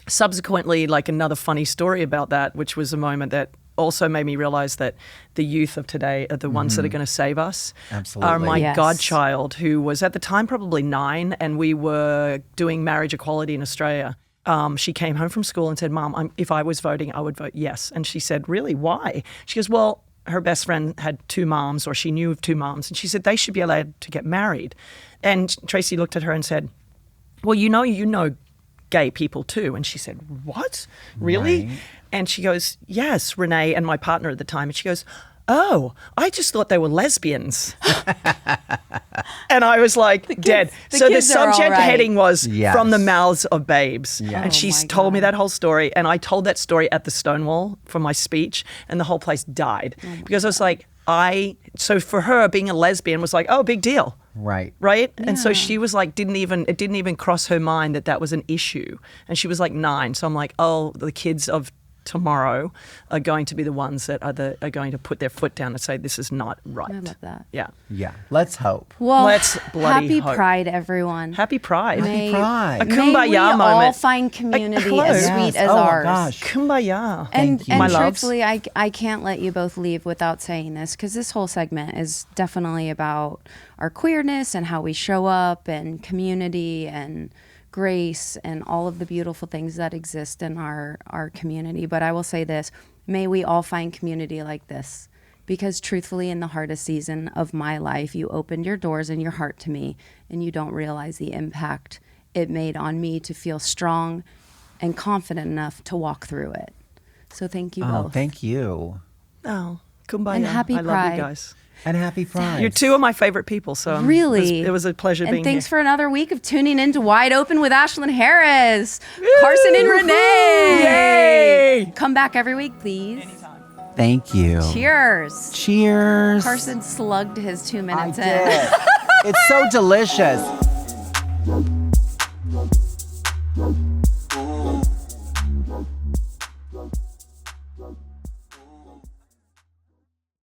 subsequently, like another funny story about that, which was a moment that also made me realize that the youth of today are the ones that are going to save us. Absolutely. Are my Yes. godchild, who was at the time probably 9, and we were doing marriage equality in Australia. She came home from school and said, Mom, if I was voting, I would vote yes. And she said, really, why? She goes, well, her best friend had 2 moms, or she knew of 2 moms, and she said they should be allowed to get married. And Tracy looked at her and said, well, you know gay people too. And she said, what? Really? Right. And she goes, yes, Renee, and my partner at the time. And she goes, oh, I just thought they were lesbians. And I was like, dead. So the kids are all subject right. heading was Yes. from the mouths of babes. Yes. And Oh she's my told me God. that whole story. And I told that story at the Stonewall for my speech, and the whole place died. Because I was like, so for her, being a lesbian was like, oh, big deal. Right. Right? And so she was like, it didn't even cross her mind that was an issue. And she was like 9. So I'm like, oh, the kids of tomorrow are going to be the ones that are going to put their foot down and say, this is not right. I love that. Yeah. Yeah. Let's hope. Well, Let's bloody happy hope. Pride, everyone. Happy Pride. May- Pride. A May kumbaya we all moment. find community hello. as Yes. sweet as Oh, my ours. gosh. Kumbaya. And, Thank you. and My loves. truthfully, I can't let you both leave without saying this, because this whole segment is definitely about our queerness and how we show up, and community and grace and all of the beautiful things that exist in our community. But I will say this, may we all find community like this, because truthfully, in the hardest season of my life, you opened your doors and your heart to me, and you don't realize the impact it made on me to feel strong and confident enough to walk through it. So thank you Oh, both. thank you. Oh, kumbaya. And happy I love Pride. you guys. And happy Pride. You're 2 of my favorite people. So Really? it was a pleasure And being thanks here. for another week of tuning in to Wide Open with Ashlyn Harris, Carson and Renee. Yay! Come back every week, please. Thank you. Cheers. Cheers. Carson slugged his 2 I minutes in. did. It's so delicious.